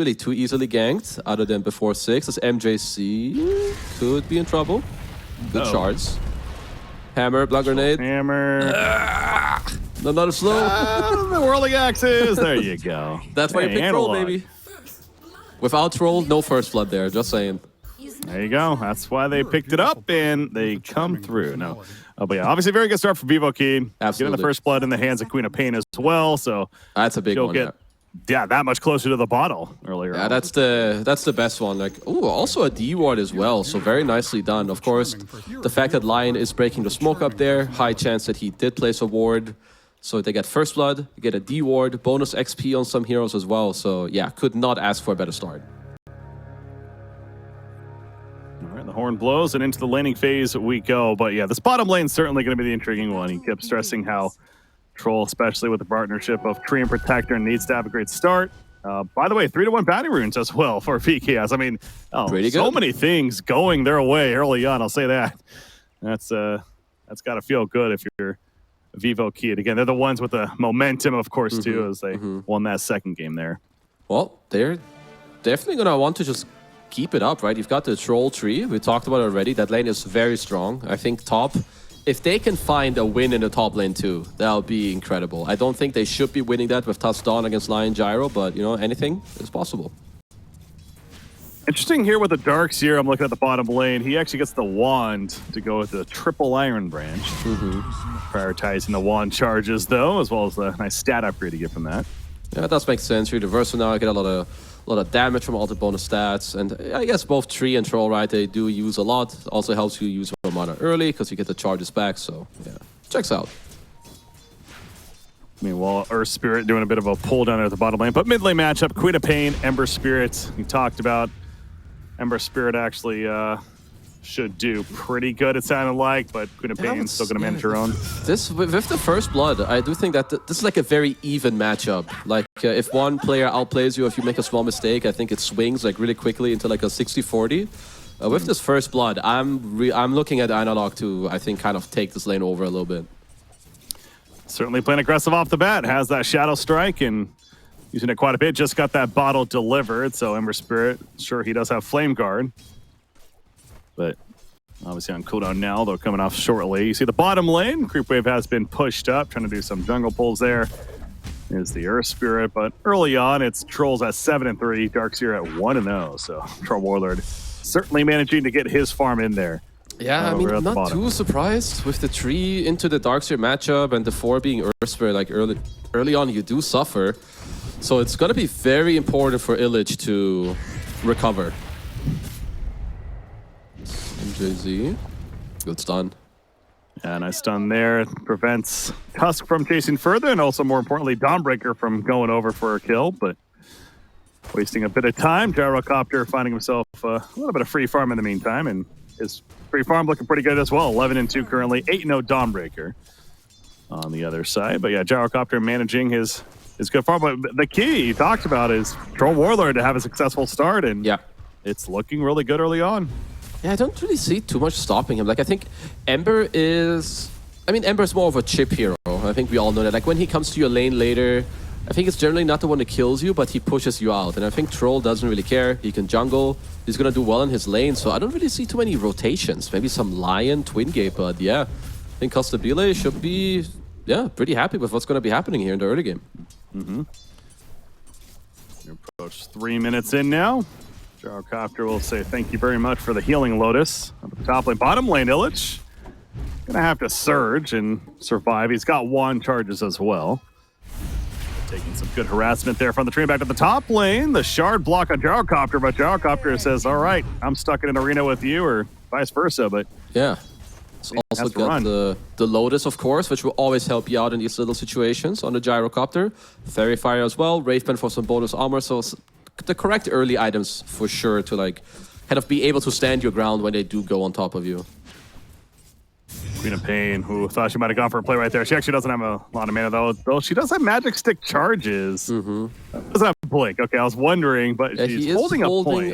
really too easily ganked, other than before 6, as MJC could be in trouble. Good shards. Hammer, blood grenade. Hammer. Another slow. The whirling axes. There you go. That's why you pick Troll, baby. Without Troll, no first blood there. Just saying. There you go. That's why they picked it up, and they come through. No. Oh, but yeah, obviously very good start for Vivo Key. Absolutely. Getting the first blood in the hands of Queen of Pain as well. So that's a big one. Get, that much closer to the bottle earlier. Yeah, that's the best one. Like, ooh, also a D ward as well. So very nicely done. Of course, the fact that Lion is breaking the smoke up there, high chance that he did place a ward. So they get first blood, get a D ward, bonus XP on some heroes as well. So yeah, could not ask for a better start. All right, the horn blows and into the laning phase we go. But yeah, this bottom lane's certainly going to be the intriguing one. He kept stressing how Troll, especially with the partnership of Tree and Protector, needs to have a great start. By the way, 3-1 bounty runes as well for PKS. I mean, so many things going their way early on. I'll say that. That's got to feel good if you're Vivo Key. And again, they're the ones with the momentum, of course, too, as they won that second game there. Well, they're definitely going to want to just keep it up, right? You've got the Troll tree. We talked about it already. That lane is very strong. I think top, if they can find a win in the top lane too, that'll be incredible. I don't think they should be winning that with Tusk Dawn against Lion Gyro, but, you know, anything is possible. Interesting here with the Darkseer. I'm looking at the bottom lane. He actually gets the wand to go with the triple Iron Branch. Prioritizing the wand charges, though, as well as the nice stat upgrade to get from that. Yeah, that does make sense. You're the Versa now. I get a lot of damage from all the bonus stats. And I guess both Tree and Troll, right, they do use a lot. Also helps you use your mana early because you get the charges back. So, yeah, checks out. Meanwhile, Earth Spirit doing a bit of a pull down there at the bottom lane. But mid lane matchup, Queen of Pain, Ember Spirit. We talked about Ember Spirit actually should do pretty good, it sounded like, but Queen of Pain's still going to manage her own. This, with the first blood, I do think that this is like a very even matchup. Like, if one player outplays you, if you make a small mistake, I think it swings like really quickly into like a 60-40. With this first blood, I'm looking at Analog to, I think, kind of take this lane over a little bit. Certainly playing aggressive off the bat, has that Shadow Strike and using it quite a bit. Just got that bottle delivered, so Ember Spirit, sure, he does have Flame Guard. But obviously on cooldown now, though coming off shortly. You see the bottom lane, Creep Wave has been pushed up, trying to do some jungle pulls there. Is the Earth Spirit, but early on, it's Trolls at 7-3, Darkseer at 1-0. So Troll Warlord certainly managing to get his farm in there. Yeah, I mean, I'm not too surprised with the 3 into the Darkseer matchup and the 4 being Earth Spirit. Like early on, you do suffer. So it's going to be very important for Illich to recover. MJZ. Good stun. Yeah, nice stun there. Prevents Tusk from chasing further, and also, more importantly, Dawnbreaker from going over for a kill, but wasting a bit of time. Gyrocopter finding himself a little bit of free farm in the meantime, and his free farm looking pretty good as well. 11-2 currently, 8-0 Dawnbreaker on the other side. But yeah, Gyrocopter managing his good farm. But the key you talked about is Troll Warlord to have a successful start, and yeah, it's looking really good early on. Yeah, I don't really see too much stopping him. Like, I think Ember is... I mean, Ember's more of a chip hero. I think we all know that. Like, when he comes to your lane later, I think it's generally not the one that kills you, but he pushes you out. And I think Troll doesn't really care. He can jungle. He's going to do well in his lane. So I don't really see too many rotations. Maybe some Lion, Twin Gate, but yeah. I think Costabile should be, yeah, pretty happy with what's going to be happening here in the early game. Approach 3 minutes in now. Gyrocopter will say thank you very much for the healing Lotus. Up at the top lane, bottom lane, Illich gonna have to surge and survive. He's got wand charges as well. Taking some good harassment there from the train back to the top lane. The shard block on Gyrocopter, but Gyrocopter says, all right, I'm stuck in an arena with you, or vice versa, but yeah. It's also got the Lotus, of course, which will always help you out in these little situations on the Gyrocopter. Fairy Fire as well, Wraithband for some bonus armor, so the correct early items for sure to like kind of be able to stand your ground when they do go on top of you. Queen of Pain, who thought she might have gone for a play right there. She actually doesn't have a lot of mana though she does have magic stick charges. Doesn't have Blink. Okay, I was wondering, but yeah, she's holding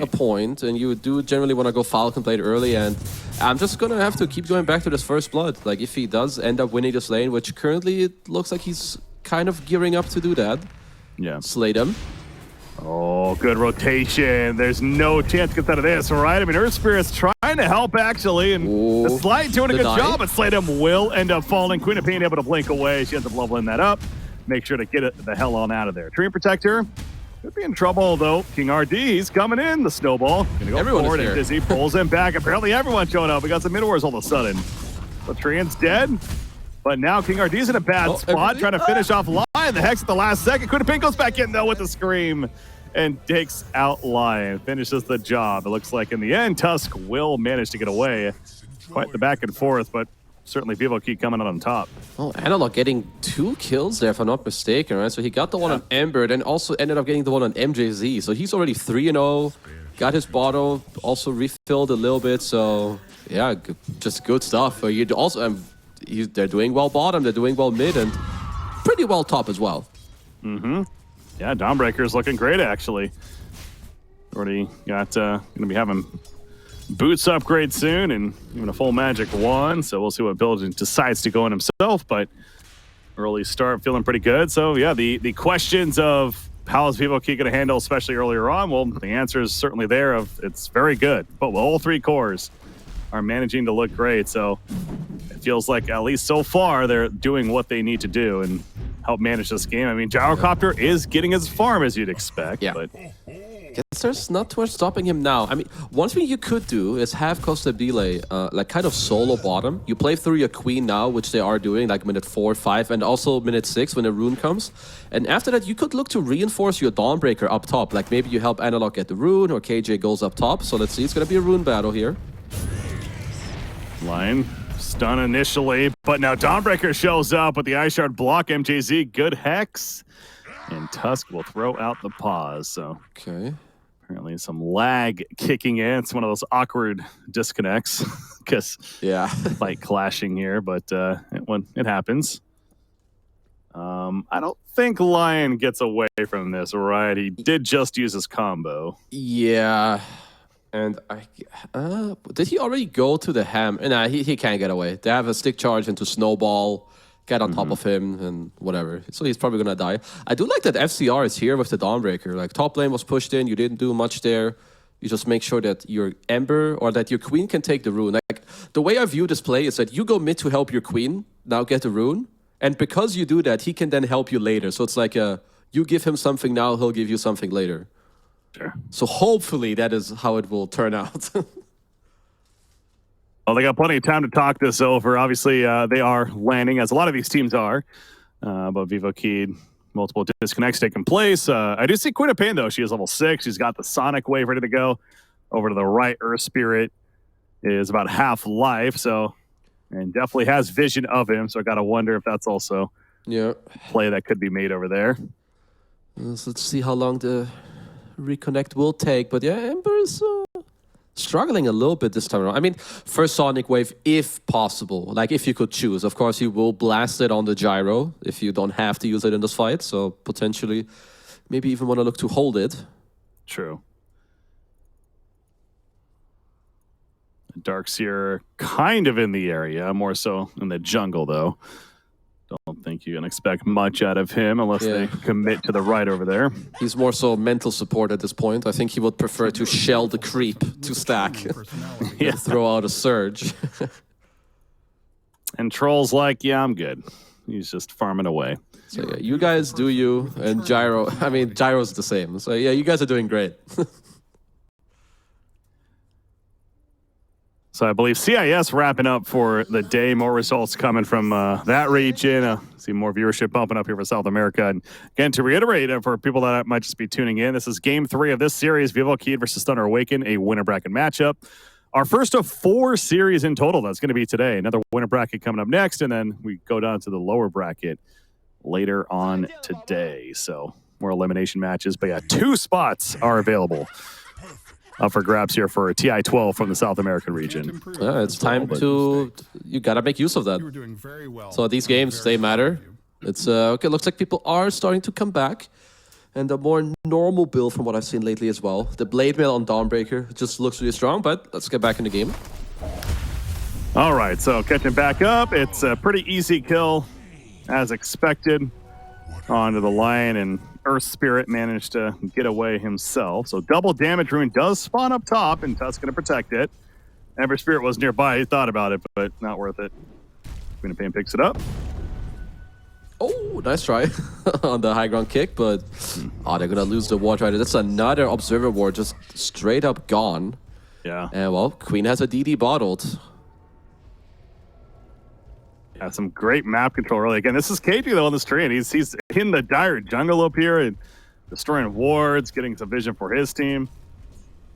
a point, and you do generally want to go Falcon Blade early, and I'm just gonna have to keep going back to this first blood. Like, if he does end up winning this lane, which currently it looks like he's kind of gearing up to do that. Yeah. Slate him. Oh, good rotation. There's no chance to get out of this, right? I mean, Earth Spirit's trying to help, actually, and the Slide doing a good job, but Sladem will end up falling. Queen of Pain able to blink away. She ends up leveling that up. Make sure to get it the hell on out of there. Dream Protector could be in trouble, though. King RD, he's coming in. The snowball. Gonna go forward, and Dizzy pulls him back. Apparently, everyone's showing up. We got some mid-wars all of a sudden. Latrian's dead. But now King RD's in a bad spot, trying to finish off Lion. The Hex at the last second. Queen of Pain goes back in, though, with the Scream. And takes out Lion. Finishes the job. It looks like in the end, Tusk will manage to get away. Quite the back and forth, but certainly Vivo keep coming out on top. Oh, Analog getting 2 kills there, if I'm not mistaken, right? So he got the one on Ember, then also ended up getting the one on MJZ. So he's already 3-0. Got his bottle, also refilled a little bit. So yeah, just good stuff. You also, they're doing well bottom, they're doing well mid, and pretty well top as well. Mm-hmm. Yeah, Dawnbreaker's looking great, actually. Already got, going to be having boots upgrade soon and even a full Magic Wand, so we'll see what build decides to go in himself, but early start feeling pretty good. So yeah, the questions of how is Vivo Key going to handle, especially earlier on, well, the answer is certainly there of it's very good, but all 3 cores are managing to look great, so it feels like at least so far they're doing what they need to do and help manage this game. I mean, Gyrocopter is getting as farm as you'd expect, but guess there's not too much stopping him now. I mean, one thing you could do is have Costa Delay like kind of solo bottom. You play through your queen now, which they are doing, like minute 4, 5, and also minute 6 when the rune comes. And after that, you could look to reinforce your Dawnbreaker up top. Like maybe you help Analog get the rune, or KJ goes up top. So let's see, it's going to be a rune battle here. Lion stun initially, but now Dawnbreaker shows up with the Ice Shard block. MJZ, good Hex. And Tusk will throw out the pause. So apparently some lag kicking in. It's one of those awkward disconnects because fight clashing here, but it happens. I don't think Lion gets away from this, right? He did just use his combo. Yeah. And did he already go to the ham? Nah, he can't get away. They have a stick charge into Snowball, get on top of him, and whatever. So he's probably gonna die. I do like that FCR is here with the Dawnbreaker. Like, top lane was pushed in, you didn't do much there. You just make sure that your Ember or that your Queen can take the rune. Like, the way I view this play is that you go mid to help your Queen, now get the rune, and because you do that, he can then help you later. So it's like you give him something now, he'll give you something later. Sure. So hopefully that is how it will turn out. Well, they got plenty of time to talk this over. Obviously, they are landing, as a lot of these teams are. But Vivo Keyed, multiple disconnects taking place. I do see Queen of Pain, though. She is level 6. She's got the Sonic Wave ready to go. Over to the right, Earth Spirit is about half life, and definitely has vision of him. So I got to wonder if that's also a play that could be made over there. So let's see how long the reconnect will take, but yeah, Ember is struggling a little bit this time around. I mean, first Sonic Wave, if possible, like if you could choose. Of course, you will blast it on the gyro if you don't have to use it in this fight, so potentially maybe even want to look to hold it. True. Darkseer kind of in the area, more so in the jungle, though. Don't think you can expect much out of him unless they commit to the right over there. He's more so mental support at this point. I think he would prefer to shell the creep to stack and throw out a surge. And Troll's like, yeah, I'm good. He's just farming away. So yeah, you guys do you, and Gyro, I mean, Gyro's the same. So yeah, you guys are doing great. So I believe CIS wrapping up for the day. More results coming from that region. See more viewership bumping up here for South America. And again, to reiterate, for people that might just be tuning in, this is game 3 of this series, Vivo Keyed versus Thunder Awaken, a winner bracket matchup. Our first of 4 series in total. That's going to be today. Another winner bracket coming up next, and then we go down to the lower bracket later on today. So more elimination matches, but yeah, 2 spots are available up for grabs here for a TI-12 from the South American region. Yeah, it's time to, you gotta make use of that. So these games, they matter. It's okay, looks like people are starting to come back. And a more normal build from what I've seen lately as well. The Blade Mail on Dawnbreaker just looks really strong, but let's get back in the game. All right, so catching back up, it's a pretty easy kill as expected onto the line, and Earth Spirit managed to get away himself. So double damage rune does spawn up top, and Tusk going to protect it. Ember Spirit was nearby. He thought about it, but not worth it. Queen of Pain picks it up. Oh, nice try on the high ground kick, but they're going to lose the ward right. That's another Observer ward just straight up gone. Yeah. And, well, Queen has a DD bottled. Yeah, some great map control early. Again, this is KG, though, on the screen. He's in the dire jungle up here and destroying wards, getting some vision for his team,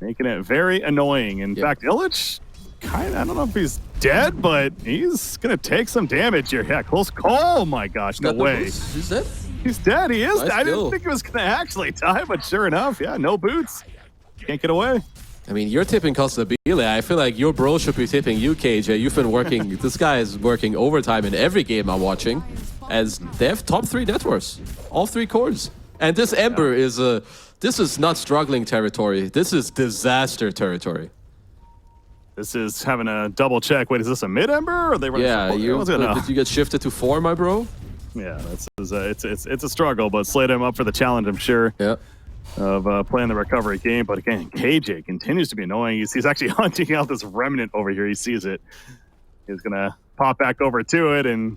making it very annoying. In fact, Illich, I don't know if he's dead, but he's going to take some damage here. Yeah, close call. Oh, my gosh, no way. He's dead? He's dead. He is. Nice I didn't kill. think he was going to actually die, but sure enough, yeah, no boots. Can't get away. I mean, you're tipping Costabile. I feel like your bro should be tipping you, KJ. You've been working, this guy is working overtime in every game I'm watching, as they have top 3 net worths, all 3 cores. And this Ember is this is not struggling territory. This is disaster territory. This is having a double check. Wait, is this a mid Ember? Or are they running Did you get shifted to 4, my bro? Yeah, it's a struggle, but slate him up for the challenge, I'm sure. Yeah. Of playing the recovery game. But again, KJ continues to be annoying. He's actually hunting out this remnant over here. He sees it. He's going to pop back over to it, and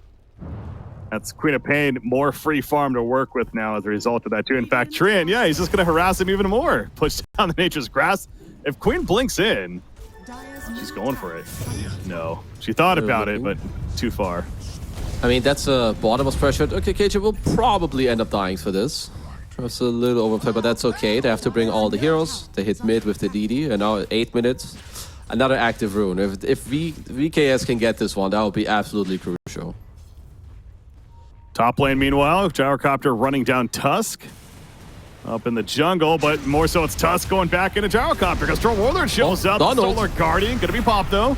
that's Queen of Pain, more free farm to work with now as a result of that too. In fact, Trian, yeah, he's just going to harass him even more. Push down the Nature's Grass. If Queen blinks in, she's going for it. No, she thought about it, but too far. I mean, that's bottom was pressured. Okay, KJ will probably end up dying for this. That's a little overplay, but that's okay. They have to bring all the heroes. They hit mid with the DD, and now 8 minutes. Another active rune. If VKS can get this one, that would be absolutely crucial. Top lane, meanwhile, Gyrocopter running down Tusk. Up in the jungle, but more so it's Tusk going back into Gyrocopter because Storm Warlord shows up. Solar Guardian, gonna be popped though.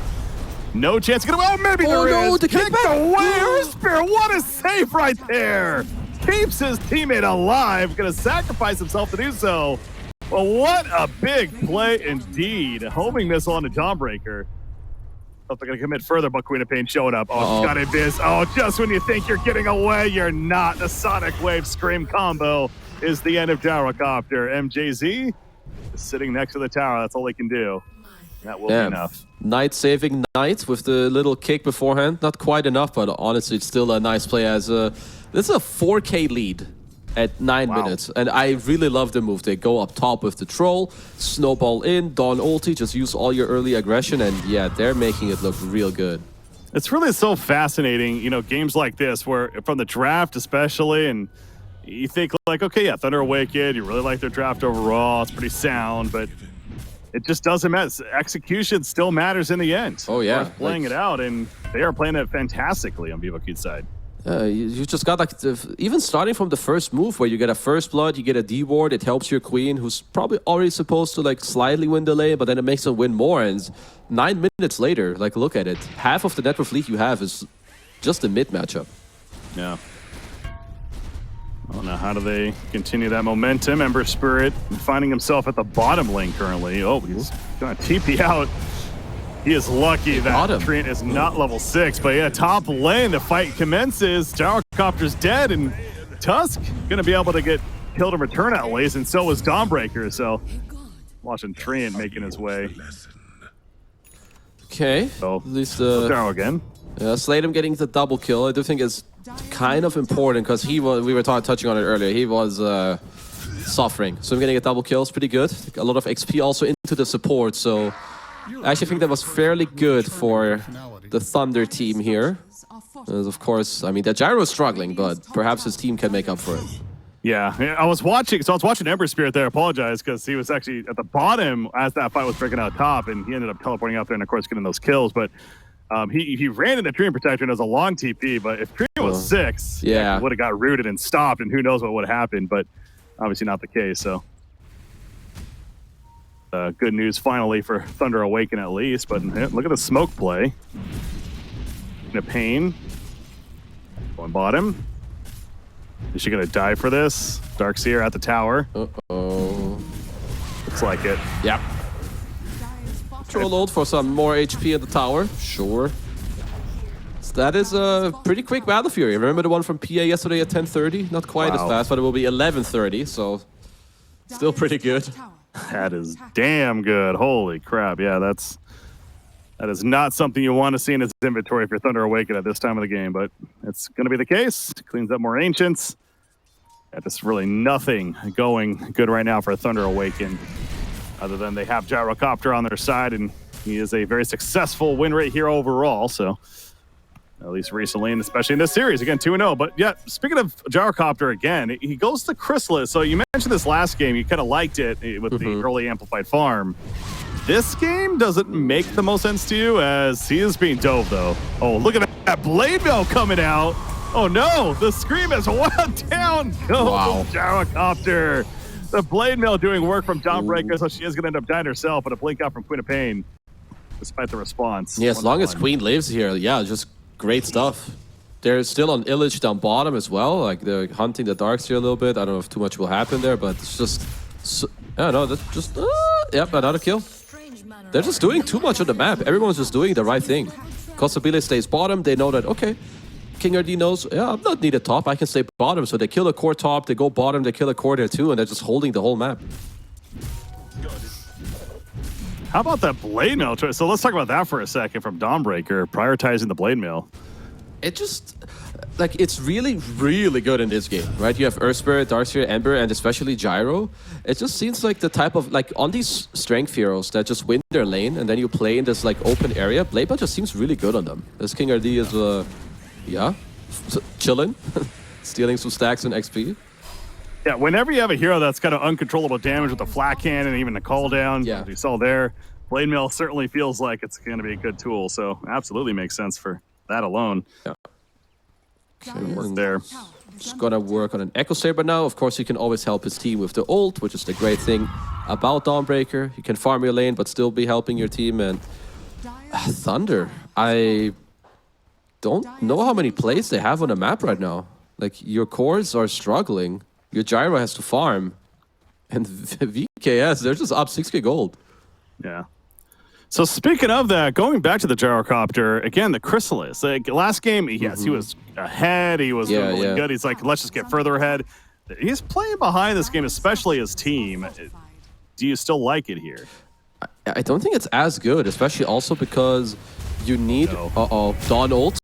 No chance. Maybe there is. The kick away. Earth Spirit, what a save right there. Keeps his teammate alive, gonna sacrifice himself to do so. Well, what a big play indeed. Homing missile on the Dawnbreaker. Thought they're gonna commit further, but Queen of Pain showing up. Oh, got Invis. Oh, just when you think you're getting away, you're not. The Sonic Wave Scream combo is the end of Gyrocopter. MJZ is sitting next to the tower. That's all they can do. That will be enough. Knight saving Knight with the little kick beforehand. Not quite enough, but honestly, it's still a nice play as this is a 4K lead at 9 minutes. And I really love the move. They go up top with the troll, snowball in, Dawn ulti, just use all your early aggression, and yeah, they're making it look real good. It's really so fascinating, you know, games like this where from the draft especially, and you think like, okay, yeah, Thunder Awaken, you really like their draft overall, it's pretty sound, but it just doesn't matter. Execution still matters in the end. Oh yeah. Playing it out, and they are playing it fantastically on Vivo Q's side. You just got like, even starting from the first move where you get a first blood, you get a D ward, it helps your queen who's probably already supposed to like slightly win the lane, but then it makes them win more. And 9 minutes later, like look at it, half of the net worth lead you have is just a mid matchup. Yeah. I don't know, how do they continue that momentum? Ember Spirit finding himself at the bottom lane currently. Oh, he's gonna TP out. He is lucky that Treant is not level 6, but yeah, top lane, the fight commences. Gyrocopter's dead, and Tusk gonna be able to get killed in return at least, and so was Dawnbreaker, so watching Treant making his way. Okay, so at least again. Yeah, Sladem getting the double kill, I do think is kind of important, because we were touching on it earlier, he was suffering, so getting a double kill is pretty good. A lot of XP also into the support, so I actually think that was fairly good for the Thunder team here. As of course, I mean, the Gyro is struggling, but perhaps his team can make up for it. Yeah, I was watching Ember Spirit there. I apologize, because he was actually at the bottom as that fight was breaking out top, and he ended up teleporting out there and, of course, getting those kills. But he ran into Treant Protector and it was a long TP, but if Treant was 6, he would have got rooted and stopped, and who knows what would have happened, but obviously not the case, so. Good news finally for Thunder Awaken at least, but look at the smoke play. In a pain. Going bottom. Is she gonna die for this? Darkseer at the tower. Uh-oh. Looks like it. Yep. Troll ult for some more HP at the tower. Sure. That is a pretty quick Battle Fury. Remember the one from PA yesterday at 10:30? Not quite as fast, but it will be 11:30, so still pretty good. That is damn good. Holy crap. Yeah, that is not something you want to see in his inventory if you're Thunder Awaken at this time of the game, but it's going to be the case. Cleans up more Ancients. Yeah, just really nothing going good right now for Thunder Awaken, other than they have Gyrocopter on their side, and he is a very successful win rate here overall, so at least recently, and especially in this series. Again, 2-0. But yeah, speaking of Gyrocopter again, he goes to Chrysalis. So you mentioned this last game, you kind of liked it with the early amplified farm. This game doesn't make the most sense to you, as he is being dove, though. Oh, look at that Blade Mail coming out. Oh no, the scream is wound down. Go Gyrocopter. The Blade Mail doing work from Dawnbreaker, so she is going to end up dying herself, but a blink out from Queen of Pain, despite the response. Yeah, as long as Queen lives here, yeah, just great stuff. They're still on Illich down bottom as well. Like, they're hunting the Darks here a little bit. I don't know if too much will happen there, but it's just... I don't know, that's just... yep, another kill. They're just doing too much on the map. Everyone's just doing the right thing. Costabile stays bottom. They know that, okay, King RD knows, yeah, I'm not needed top. I can stay bottom. So they kill a core top, they go bottom, they kill a core there too, and they're just holding the whole map. How about that Blade Mail choice? So let's talk about that for a second from Dawnbreaker, prioritizing the Blade Mail. It just, like, it's really, really good in this game, right? You have Earth Spirit, Darkseer, Ember, and especially Gyro. It just seems like the type of, like, on these strength heroes that just win their lane, and then you play in this, like, open area, Blade Mail just seems really good on them. This King RD is, yeah, chilling, stealing some stacks and XP. Yeah, whenever you have a hero that's got an uncontrollable damage with the flat cannon and even the call down, as you saw there, Blade Mail certainly feels like it's going to be a good tool. So absolutely makes sense for that alone. Yeah. Okay, there. Just gonna work on an Echo Saber now. Of course, he can always help his team with the ult, which is the great thing about Dawnbreaker. You can farm your lane, but still be helping your team. And Thunder, I don't know how many plays they have on the map right now. Like, your cores are struggling. Your Gyro has to farm. And VKS, they're just up 6k gold. Yeah. So speaking of that, going back to the Gyrocopter, again, the Chrysalis. Like, last game, yes, he was ahead. He was doing really good. He's like, let's just get further ahead. He's playing behind this game, especially his team. Do you still like it here? I don't think it's as good, especially also because you need... Dawn ult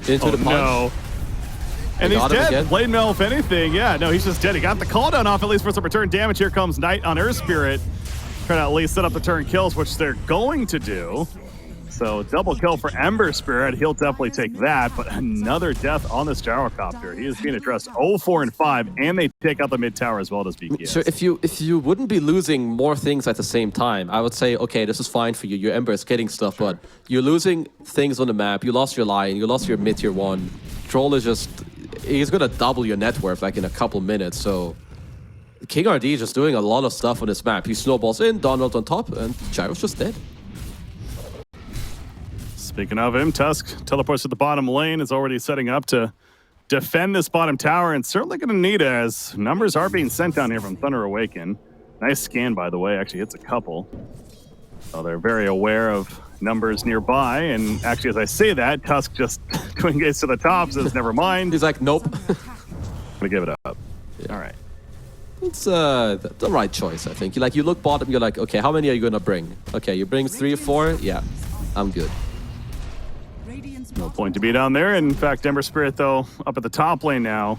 into the punch. No. And he's dead. Blade Mail, if anything. Yeah, no, he's just dead. He got the call down off, at least for some return damage. Here comes Knight on Earth Spirit. Trying to at least set up the turn kills, which they're going to do. So double kill for Ember Spirit. He'll definitely take that, but another death on this Gyrocopter. He is being addressed 0-4 and 5, and they take out the mid tower as well as BKS. So if you wouldn't be losing more things at the same time, I would say, okay, this is fine for you. Your Ember is getting stuff, but you're losing things on the map. You lost your Lion, you lost your mid tier 1. Troll is just, he's gonna double your net worth like in a couple minutes, so King RD is just doing a lot of stuff on this map. He snowballs in, Donald on top, and Gyro's just dead. Speaking of him, Tusk teleports to the bottom lane, is already setting up to defend this bottom tower, and certainly going to need it as numbers are being sent down here from Thunder Awaken. Nice scan, by the way, actually hits a couple. So they're very aware of numbers nearby, and actually as I say that, Tusk just doing gates to the top, says never mind. He's like, nope. I'm gonna give it up. Yeah. All right. It's the right choice, I think. You look bottom, you're like, okay, how many are you gonna bring? Okay, you bring 3 or 4? Yeah, I'm good. No point to be down there. In fact, Ember Spirit, though, up at the top lane now,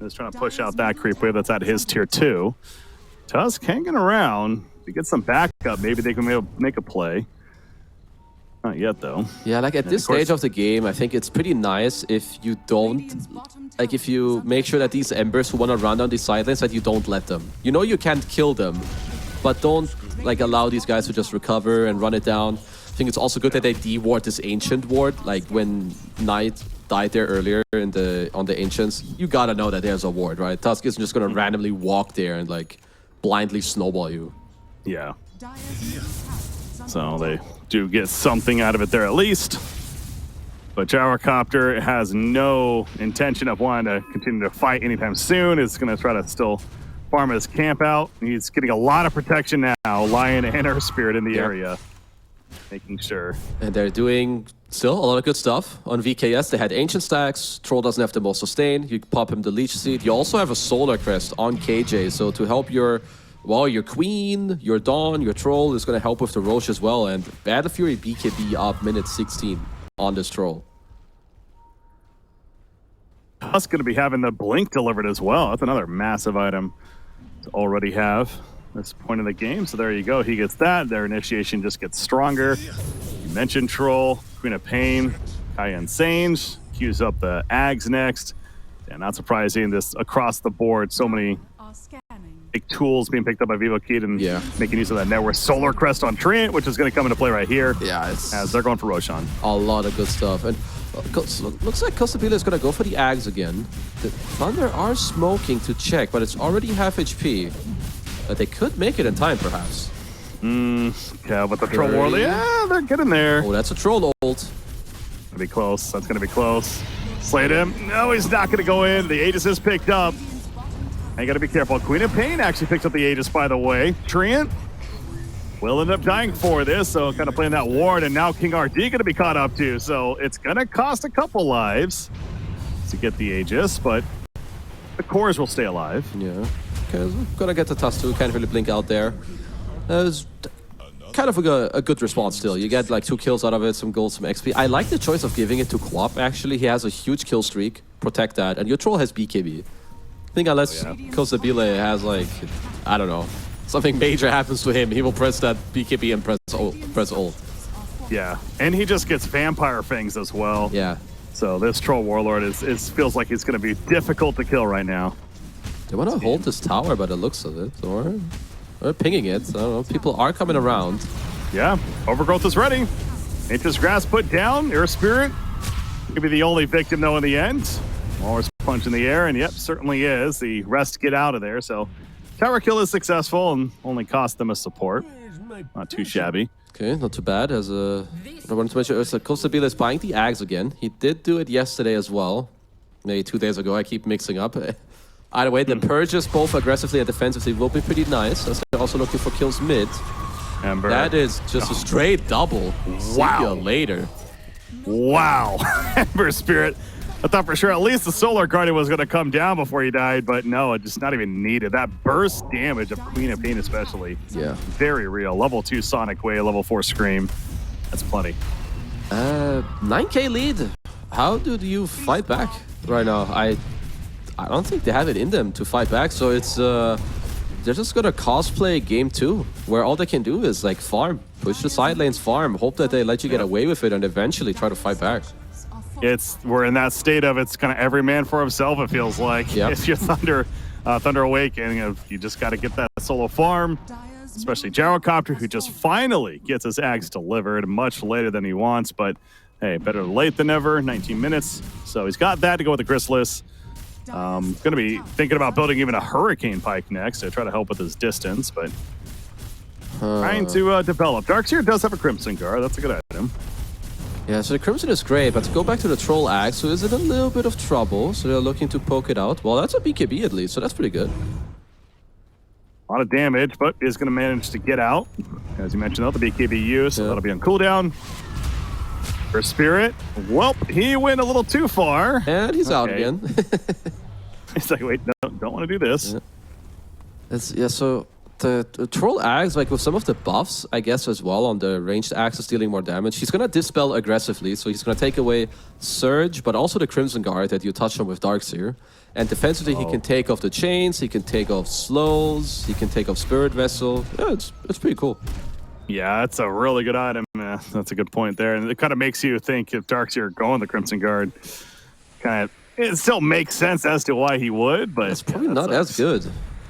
is trying to push out that creep wave that's at his tier 2. Tusk hanging around to get some backup. Maybe they can make a play. Not yet, though. Yeah, like at this stage of the game, I think it's pretty nice if you don't, like if you make sure that these Embers who want to run down these side lanes, that you don't let them. You know you can't kill them, but don't like allow these guys to just recover and run it down. I think it's also good that they de-ward this Ancient ward, like when Knight died there earlier on the Ancients, you gotta know that there's a ward, right? Tusk isn't just gonna randomly walk there and like blindly snowball you. Yeah. So they do get something out of it there at least. But Gyrocopter has no intention of wanting to continue to fight anytime soon. It's going to try to still farm his camp out. He's getting a lot of protection now. Lion and Earth Spirit in the area. Making sure. And they're doing Still, a lot of good stuff. On VKS, they had Ancient Stacks. Troll doesn't have the most sustain. You pop him the Leech Seed. You also have a Solar Crest on KJ. So to help your Queen, your Dawn, your Troll is going to help with the Roche as well. And Battle Fury BKB up minute 16 on this Troll. Us going to be having the Blink delivered as well. That's another massive item to already have at this point in the game. So there you go. He gets that. Their initiation just gets stronger. You mentioned Troll, Queen of Pain, Kaya Insane. Queues up the Ags next. And not surprising, this across the board, so many big tools being picked up by Vivo and making use of that network. Solar Crest on Treant, which is going to come into play right here. Yeah, it's as they're going for Roshan. A lot of good stuff. And looks like Costabile is going to go for the Ags again. The Thunder are smoking to check, but it's already half HP. But they could make it in time, perhaps. Yeah, but the Troll Warlord, yeah, they're getting there. Oh, that's a Troll ult. Gonna be close. That's going to be close. Slayed him. No, he's not going to go in. The Aegis is picked up. And you got to be careful. Queen of Pain actually picked up the Aegis, by the way. Treant will end up dying for this, so kind of playing that ward, and now King RD going to be caught up too. So it's going to cost a couple lives to get the Aegis, but the cores will stay alive. Yeah, because we're going to get the Tusk2. Can't really blink out there. It's kind of a good response still. You get like 2 kills out of it, some gold, some XP. I like the choice of giving it to Quap, actually. He has a huge kill streak. Protect that. And your Troll has BKB. I think unless Costabile has like, I don't know, something major happens to him, he will press that BKB and press ult. Yeah, and he just gets Vampire Fangs as well. Yeah. So this Troll Warlord feels like he's going to be difficult to kill right now. They want to hold this tower by the looks of it, or pinging it. I don't know. People are coming around. Yeah, Overgrowth is ready. Nature's Grass put down. Air Spirit could be the only victim though in the end. Walrus punch in the air, and yep, certainly is. The rest get out of there, so tower kill is successful and only cost them a support. Not too shabby. Okay, not too bad. As I wanted to mention, Costabile is buying the Ags again. He did do it yesterday as well. Maybe 2 days ago. I keep mixing up. Either way, the purges both aggressively and defensively will be pretty nice, as they're also looking for kills mid. Ember. That is just a straight double. Wow. See you later. Wow. Ember Spirit. I thought for sure at least the Solar Guardian was going to come down before he died, but no, it just not even needed. That burst damage of Queen of Pain especially. Yeah. Very real. Level 2 Sonic Wave, level 4 Scream. That's plenty. 9k lead. How do you fight back right now? I don't think they have it in them to fight back, so it's they're just gonna cosplay game 2, where all they can do is like farm, push the side lanes, farm, hope that they let you get away with it, and eventually try to fight back. We're in that state of it's kind of every man for himself. It feels like if you're Thunder Awaken, you just got to get that solo farm. Especially Gyrocopter, who just finally gets his Ags delivered much later than he wants, but hey, better late than never. 19 minutes, so he's got that to go with the Chrysalis. Going to be thinking about building even a Hurricane Pike next to try to help with his distance, but trying to develop. Darkseer does have a Crimson Guard. That's a good item. Yeah, so the Crimson is great, but to go back to the Troll Axe, so is it a little bit of trouble? So they're looking to poke it out. Well, that's a BKB at least, so that's pretty good. A lot of damage, but is going to manage to get out. As you mentioned, though, the BKB used, so that'll be on cooldown. For Spirit, well, he went a little too far. And he's out again. He's like, wait, no, don't want to do this. So the Troll Axe, like with some of the buffs, I guess as well, on the ranged axes dealing more damage, he's going to dispel aggressively, so he's going to take away Surge, but also the Crimson Guard that you touched on with Darkseer. And defensively, he can take off the chains, he can take off slows, he can take off Spirit Vessel. Yeah, it's pretty cool. Yeah, that's a really good item. Yeah, that's a good point there. And it kind of makes you think if Darkseer going the Crimson Guard, it still makes sense as to why he would, but it's probably not as good.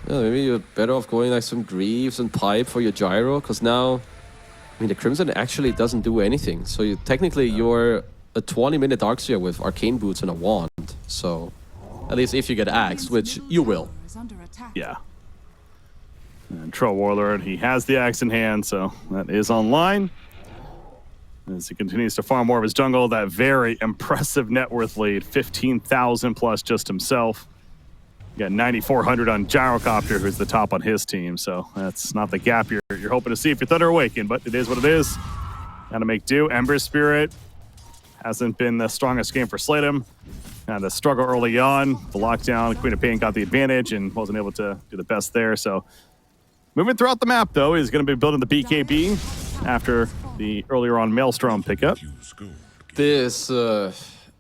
Yeah, maybe you're better off going like some Greaves and Pipe for your Gyro, because now, I mean, the Crimson actually doesn't do anything. So you're a 20-minute Darkseer with Arcane Boots and a Wand. So, at least if you get axed, which you will. Yeah. And Troll Warlord, he has the axe in hand, so that is online. As he continues to farm more of his jungle, that very impressive net worth lead, 15,000 plus just himself. You got 9,400 on Gyrocopter, who's the top on his team, so that's not the gap you're hoping to see if you're Thunder Awaken, but it is what it is. Gotta make do. Ember Spirit hasn't been the strongest game for Sladem. The struggle early on, the lockdown, Queen of Pain got the advantage and wasn't able to do the best there. So moving throughout the map, though, he's going to be building the BKB after the earlier on Maelstrom pickup. This, yeah,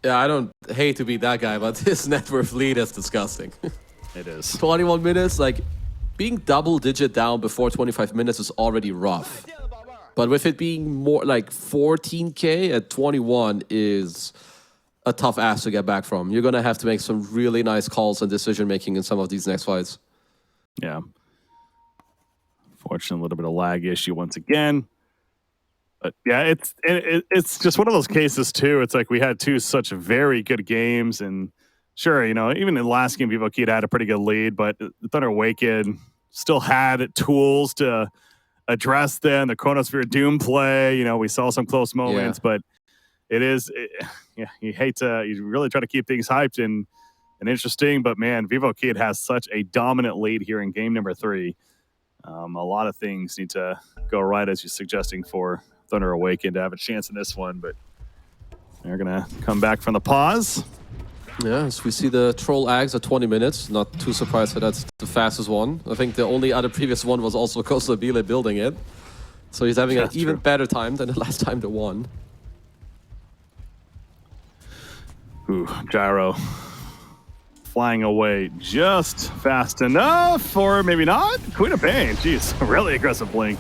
I don't hate to be that guy, but this net worth lead is disgusting. It is. 21 minutes, like, being double-digit down before 25 minutes is already rough. But with it being more like 14K at 21 is a tough ass to get back from. You're going to have to make some really nice calls and decision-making in some of these next fights. Yeah. Fortunately, a little bit of lag issue once again. But yeah, it's just one of those cases, too. It's like we had two such very good games. And sure, you know, even in the last game, Vivo had a pretty good lead. But Thunder Awaken still had tools to address them. The Chronosphere Doom play, you know, we saw some close moments. Yeah. But yeah, you really try to keep things hyped and interesting, but man, Vivo Kid has such a dominant lead here in game number 3. A lot of things need to go right, as you're suggesting, for Thunder Awaken to have a chance in this one, but they're gonna come back from the pause. Yeah, so we see the Troll Ags at 20 minutes. Not too surprised that that's the fastest one. I think the only other previous one was also Coastal Bile building it. So he's having an even better time than the last time they won. Ooh, Gyro flying away just fast enough, or maybe not. Queen of Pain, jeez, really aggressive blink.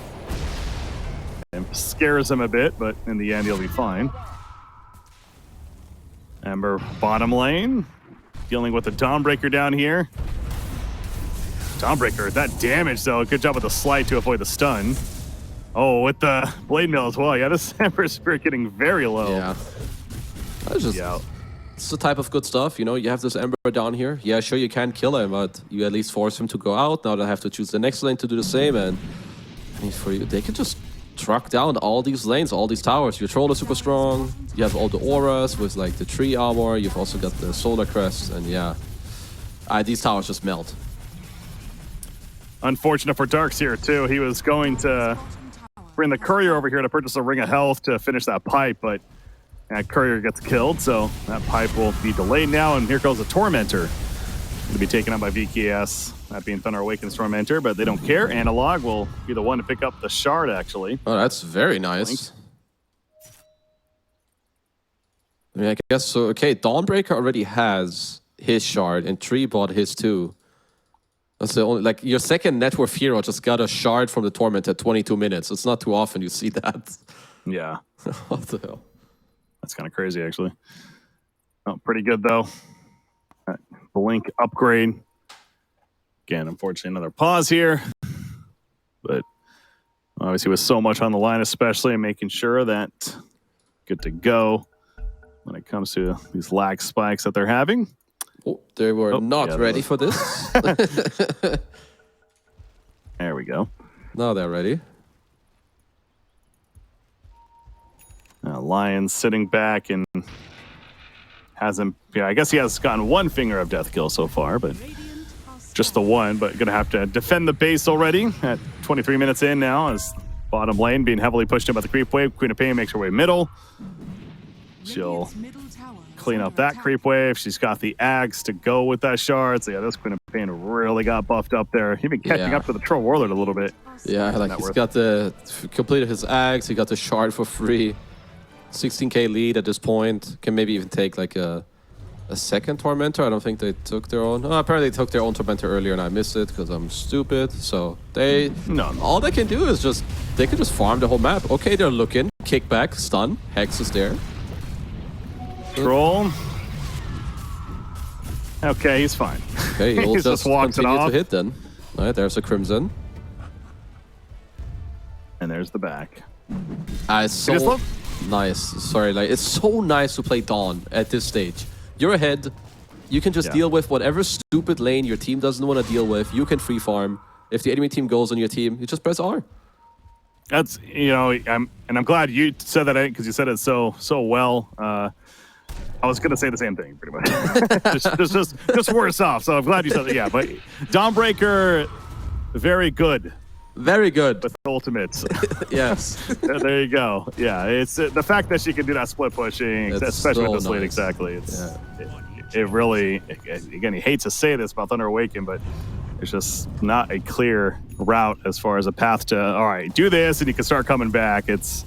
And scares him a bit, but in the end, he'll be fine. Ember bottom lane, dealing with the Dawnbreaker down here. Dawnbreaker, that damage though, good job with the slide to avoid the stun. Oh, with the Blade Mill as well. Yeah, this Ember Spirit getting very low. Yeah. That's just... Yeah. It's the type of good stuff, you know, you have this Ember down here. Yeah, sure, you can't kill him, but you at least force him to go out. Now they have to choose the next lane to do the same, and I mean, for you, they can just truck down all these lanes, all these towers. Your Troll is super strong. You have all the auras with, like, the tree armor. You've also got the solar crest, and yeah. These towers just melt. Unfortunate for Darks here, too. He was going to bring the Courier over here to purchase a Ring of Health to finish that pipe, but that Courier gets killed, so that pipe will be delayed now, and here goes the Tormentor. Going to be taken out by VKS, that being Thunder Awaken's Tormentor, but they don't care. Analog will be the one to pick up the shard, actually. Oh, that's very nice. I mean, I guess so. Okay, Dawnbreaker already has his shard, and Tree bought his too. That's the only, like, your second net worth hero just got a shard from the Tormentor at 22 minutes. It's not too often you see that. Yeah. What the hell? That's kind of crazy, actually. Oh, pretty good, though. Blink upgrade. Again, unfortunately, another pause here. But obviously with so much on the line, especially, and making sure that good to go when it comes to these lag spikes that they're having. Oh, they were not ready for this. There we go. Now they're ready. Lions sitting back and hasn't... Yeah, I guess he has gotten one finger of death kill so far, but just the one. But going to have to defend the base already at 23 minutes in now, as bottom lane being heavily pushed in by the creep wave. Queen of Pain makes her way middle. She'll clean up that creep wave. She's got the Ags to go with that shard. So yeah, this Queen of Pain really got buffed up there. He's been catching up to the Troll Warlord a little bit. Yeah, like he's got the... completed his Ags. He got the shard for free. 16k lead at this point. Can maybe even take like a second Tormentor. I don't think they took their own. Oh, apparently they took their own Tormentor earlier and I missed it because I'm stupid. So they... No. All they can do is just... They can just farm the whole map. Okay, they're looking. Kickback, stun. Hex is there. Troll. Okay, he's fine. Okay, he'll just continue to hit then. All right, there's a Crimson. And there's the back. It's so nice. Sorry, like it's so nice to play Dawn at this stage. You're ahead. You can just deal with whatever stupid lane your team doesn't want to deal with. You can free farm. If the enemy team goes on your team, you just press R. That's, you know, I'm glad you said that because you said it so well. I was gonna say the same thing, pretty much. just worse off. So I'm glad you said that. Yeah, but Dawnbreaker, very good Very good. With ultimates. Yes. There you go. Yeah, it's the fact that she can do that split pushing, It's especially so with this lead. nice. Exactly. It really, again, he hates to say this about Thunder Awaken, but it's just not a clear route as far as a path to, all right, do this and you can start coming back. It's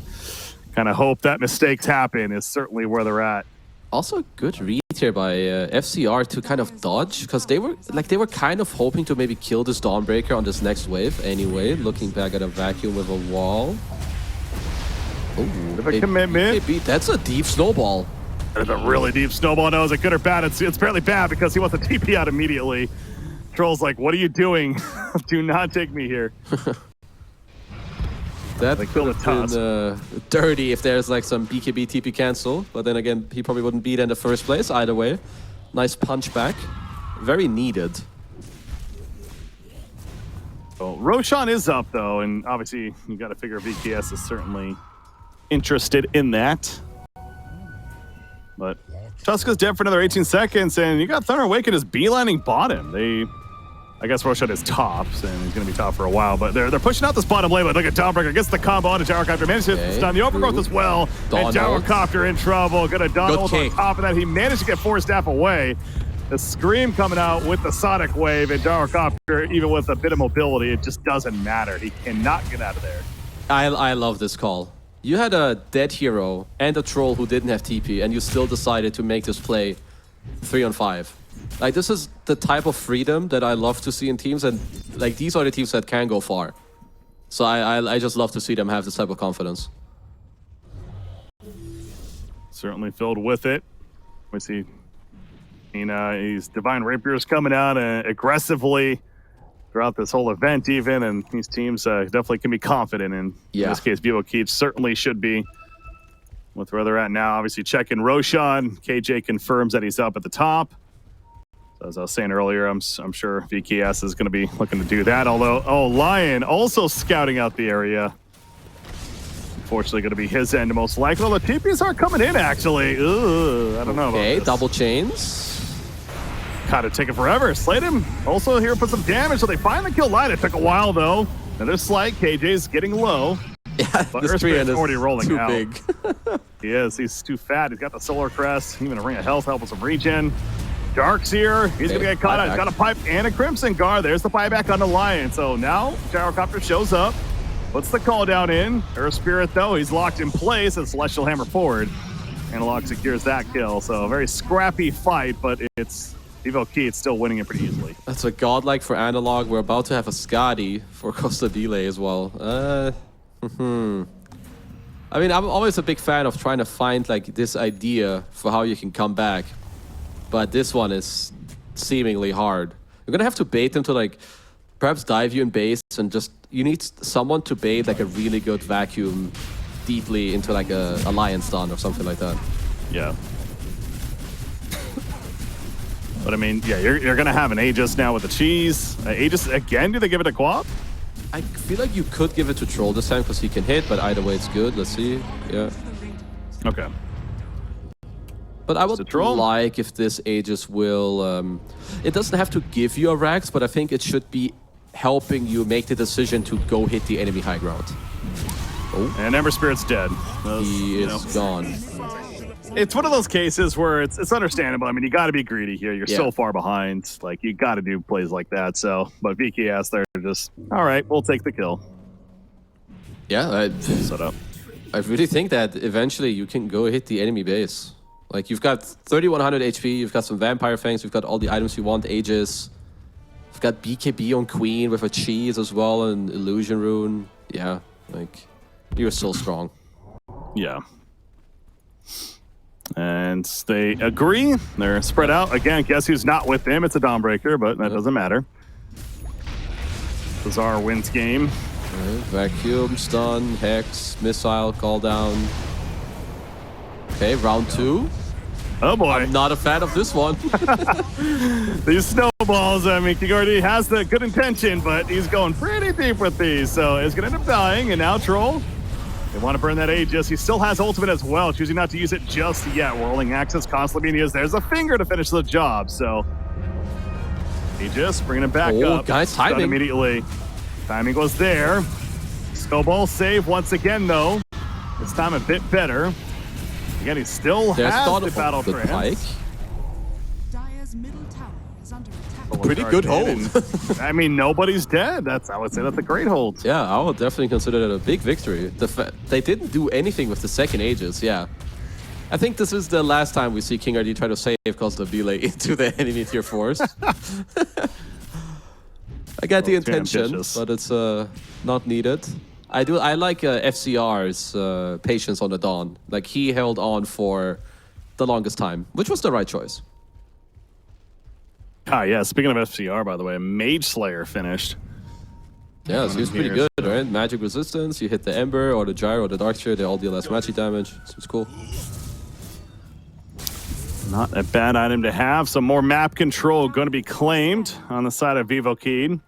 kind of hope that mistakes happen is certainly where they're at. Also, good read here by FCR to kind of dodge, because they were kind of hoping to maybe kill this Dawnbreaker on this next wave anyway, looking back at a vacuum with a wall. Bit of a commitment. That's a deep snowball. There's a really deep snowball. No, is it good or bad? It's apparently bad because he wants to TP out immediately. Troll's like, what are you doing? Do not take me here. That They could killed have a been dirty if there's like some BKB TP cancel, but then again, he probably wouldn't beat in the first place either way. Nice punch back. Very needed. Well, Roshan is up though, and obviously you got to figure VKS is certainly interested in that. But Tuska's dead for another 18 seconds, and you got Thunder Awaken is beelining bottom. I guess Roshan is tops, and he's going to be top for a while, but they're pushing out this bottom lane. But look at Dawnbreaker, gets the combo on to Gyrocopter, manages to stun the overgrowth as well. Dawn and Gyrocopter in trouble. Gonna Dawn ult on top of that. He managed to get 4 staff away. The Scream coming out with the Sonic Wave, and Gyrocopter, even with a bit of mobility, it just doesn't matter. He cannot get out of there. I love this call. You had a dead hero and a troll who didn't have TP, and you still decided to make this play 3-on-5. Like, this is the type of freedom that I love to see in teams, and like these are the teams that can go far. So I just love to see them have this type of confidence. Certainly filled with it. We see, he's Divine Rapiers coming out aggressively throughout this whole event even, and these teams definitely can be confident in this case, Vivo Keats certainly should be with where they're at now. Obviously checking Roshan. KJ confirms that he's up at the top. So as I was saying earlier, I'm sure VKS is going to be looking to do that, although, Lion also scouting out the area. Unfortunately going to be his end most likely. Well, the TPs are coming in actually. Ooh, I don't know about this. Double chains. Kind of taking forever. Slayed him. Also here put some damage, so they finally kill Lion. It took a while though. Another slight. KJ's getting low. Yeah, but this Earthspirit's already rolling too out. big. He is. He's too fat. He's got the Solar Crest. Even a Ring of Health, help with some regen. Dark's here. He's going to get caught out. He's got a pipe and a Crimson Guard. There's the buyback on the Lion. So now Gyrocopter shows up. Puts the call down in. Earthspirit, though, he's locked in place as Celestial Hammer forward. Analog secures that kill. So a very scrappy fight, but it's Vivo Keats still winning it pretty easily. That's a godlike for Analog. We're about to have a Skadi for Costa Delay as well. I mean, I'm always a big fan of trying to find like this idea for how you can come back. But this one is seemingly hard. You're gonna have to bait them to like perhaps dive you in base, and just you need someone to bait like a really good vacuum deeply into like a Lion stun or something like that. Yeah. But I mean, yeah, you're gonna have an Aegis now with the cheese. Aegis again, do they give it a Quap? I feel like you could give it to Troll this time because he can hit, but either way it's good. Let's see. Yeah. Okay. But I would like if this Aegis will... it doesn't have to give you a Rax, but I think it should be helping you make the decision to go hit the enemy high ground. Oh. And Ember Spirit's dead. He is gone. It's one of those cases where it's understandable. I mean, you got to be greedy here. You're so far behind. Like, you got to do plays like that. So, but VKS, they're just, all right, we'll take the kill. Yeah, set up. I really think that eventually you can go hit the enemy base. Like, you've got 3100 HP, you've got some Vampire Fangs, you've got all the items you want, Aegis. You've got BKB on Queen with a cheese as well, and Illusion Rune. Yeah, like, you're so strong. Yeah. And they agree. They're spread out. Again, guess who's not with them? It's a Dawnbreaker, but that doesn't matter. Bizarre wins game. Vacuum, stun, hex, missile, call down. Okay, round 2. Oh boy. I'm not a fan of this one. These snowballs, I mean, Kigordi has the good intention, but he's going pretty deep with these. So it's going to end up dying, and now Troll. They want to burn that Aegis. He still has ultimate as well, choosing not to use it just yet. Rolling Axis constantly being used. There's a finger to finish the job, so Aegis bringing it back up. Guys, timing. Immediately. Timing was there. Snowball save once again, though. This time a bit better. Again, he still has the battle pike. Dire's middle tower is under attack. Pretty good hold. I mean, nobody's dead. I would say that's a great hold. Yeah, I would definitely consider that a big victory. They didn't do anything with the second Aegis, yeah. I think this is the last time we see Qhali try to save because of the delay into the enemy tier 4s. I get the intention, but it's not needed. I like FCR's patience on the Dawn. Like, he held on for the longest time, which was the right choice. Yeah, speaking of FCR, by the way, Mage Slayer finished. Yeah, seems pretty good, right? Magic resistance, you hit the Ember or the Gyro or the Dark Sphere, they all deal less magic damage. Seems cool. Not a bad item to have. Some more map control going to be claimed on the side of Vivo Keen,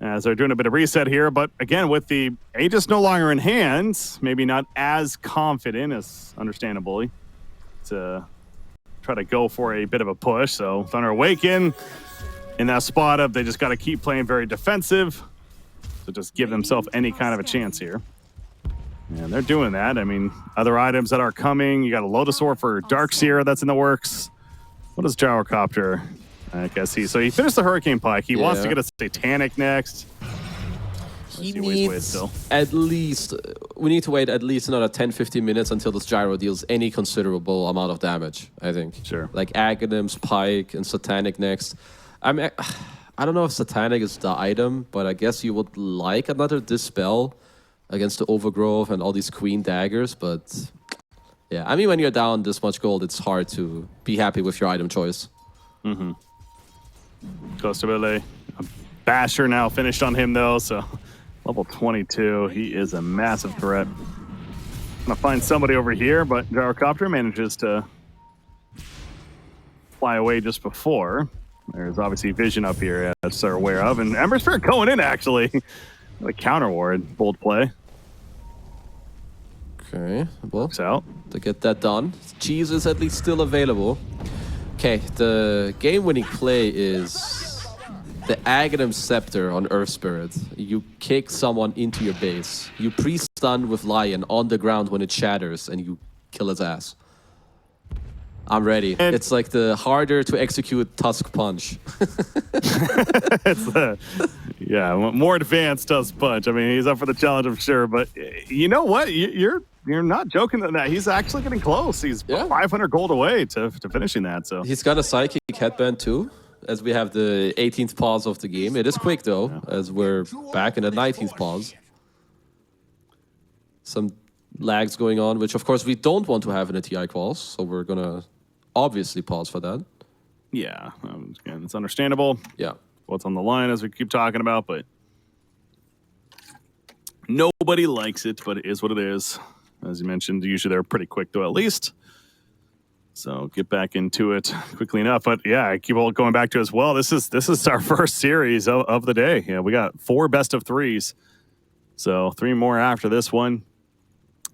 as they're doing a bit of reset here. But again, with the Aegis no longer in hand, maybe not as confident as understandably to try to go for a bit of a push. So Thunder Awaken in that spot of they just got to keep playing very defensive to just give themselves any kind of a chance here. And they're doing that. I mean, other items that are coming. You got a Lotus Orb for Darkseer that's in the works. What is Gyrocopter? I guess he finished the Hurricane Pike. He wants to get a Satanic next. He needs at least, we need to wait at least another 10-15 minutes until this Gyro deals any considerable amount of damage, I think. Sure. Like Aghanims, Pike, and Satanic next. I mean, I don't know if Satanic is the item, but I guess you would like another Dispel against the Overgrowth and all these Queen Daggers, but yeah, I mean, when you're down this much gold, it's hard to be happy with your item choice. Mm-hmm. Costabile, a Basher now finished on him, though, so level 22, he is a massive threat. Gonna find somebody over here, but Gyrocopter manages to fly away just before. There's obviously Vision up here, as they're aware of, and Ember Spirit going in, actually. A counter ward, bold play. Okay, well, Works out. To get that done. Cheese is at least still available. Okay, the game-winning play is the Aghanim Scepter on Earth Spirit. You kick someone into your base. You pre-stun with Lion on the ground when it shatters, and you kill his ass. I'm ready. It's like the harder to execute Tusk Punch. Yeah, more advanced Tusk Punch. I mean, he's up for the challenge, I'm sure. But you know what? You're not joking on that. He's actually getting close. He's 500 gold away to finishing that. So he's got a Psychic Headband too, as we have the 18th pause of the game. It is quick though, as we're back in the 19th pause. Some lags going on, which of course we don't want to have in a TI quals, so we're gonna obviously pause for that. Yeah, again, it's understandable. Yeah. What's on the line as we keep talking about, but nobody likes it, but it is what it is. As you mentioned, usually they're pretty quick though, at least. So get back into it quickly enough. But yeah, I keep all going back to as well. This is our first series of the day. Yeah, we got 4 best of 3s. So 3 more after this one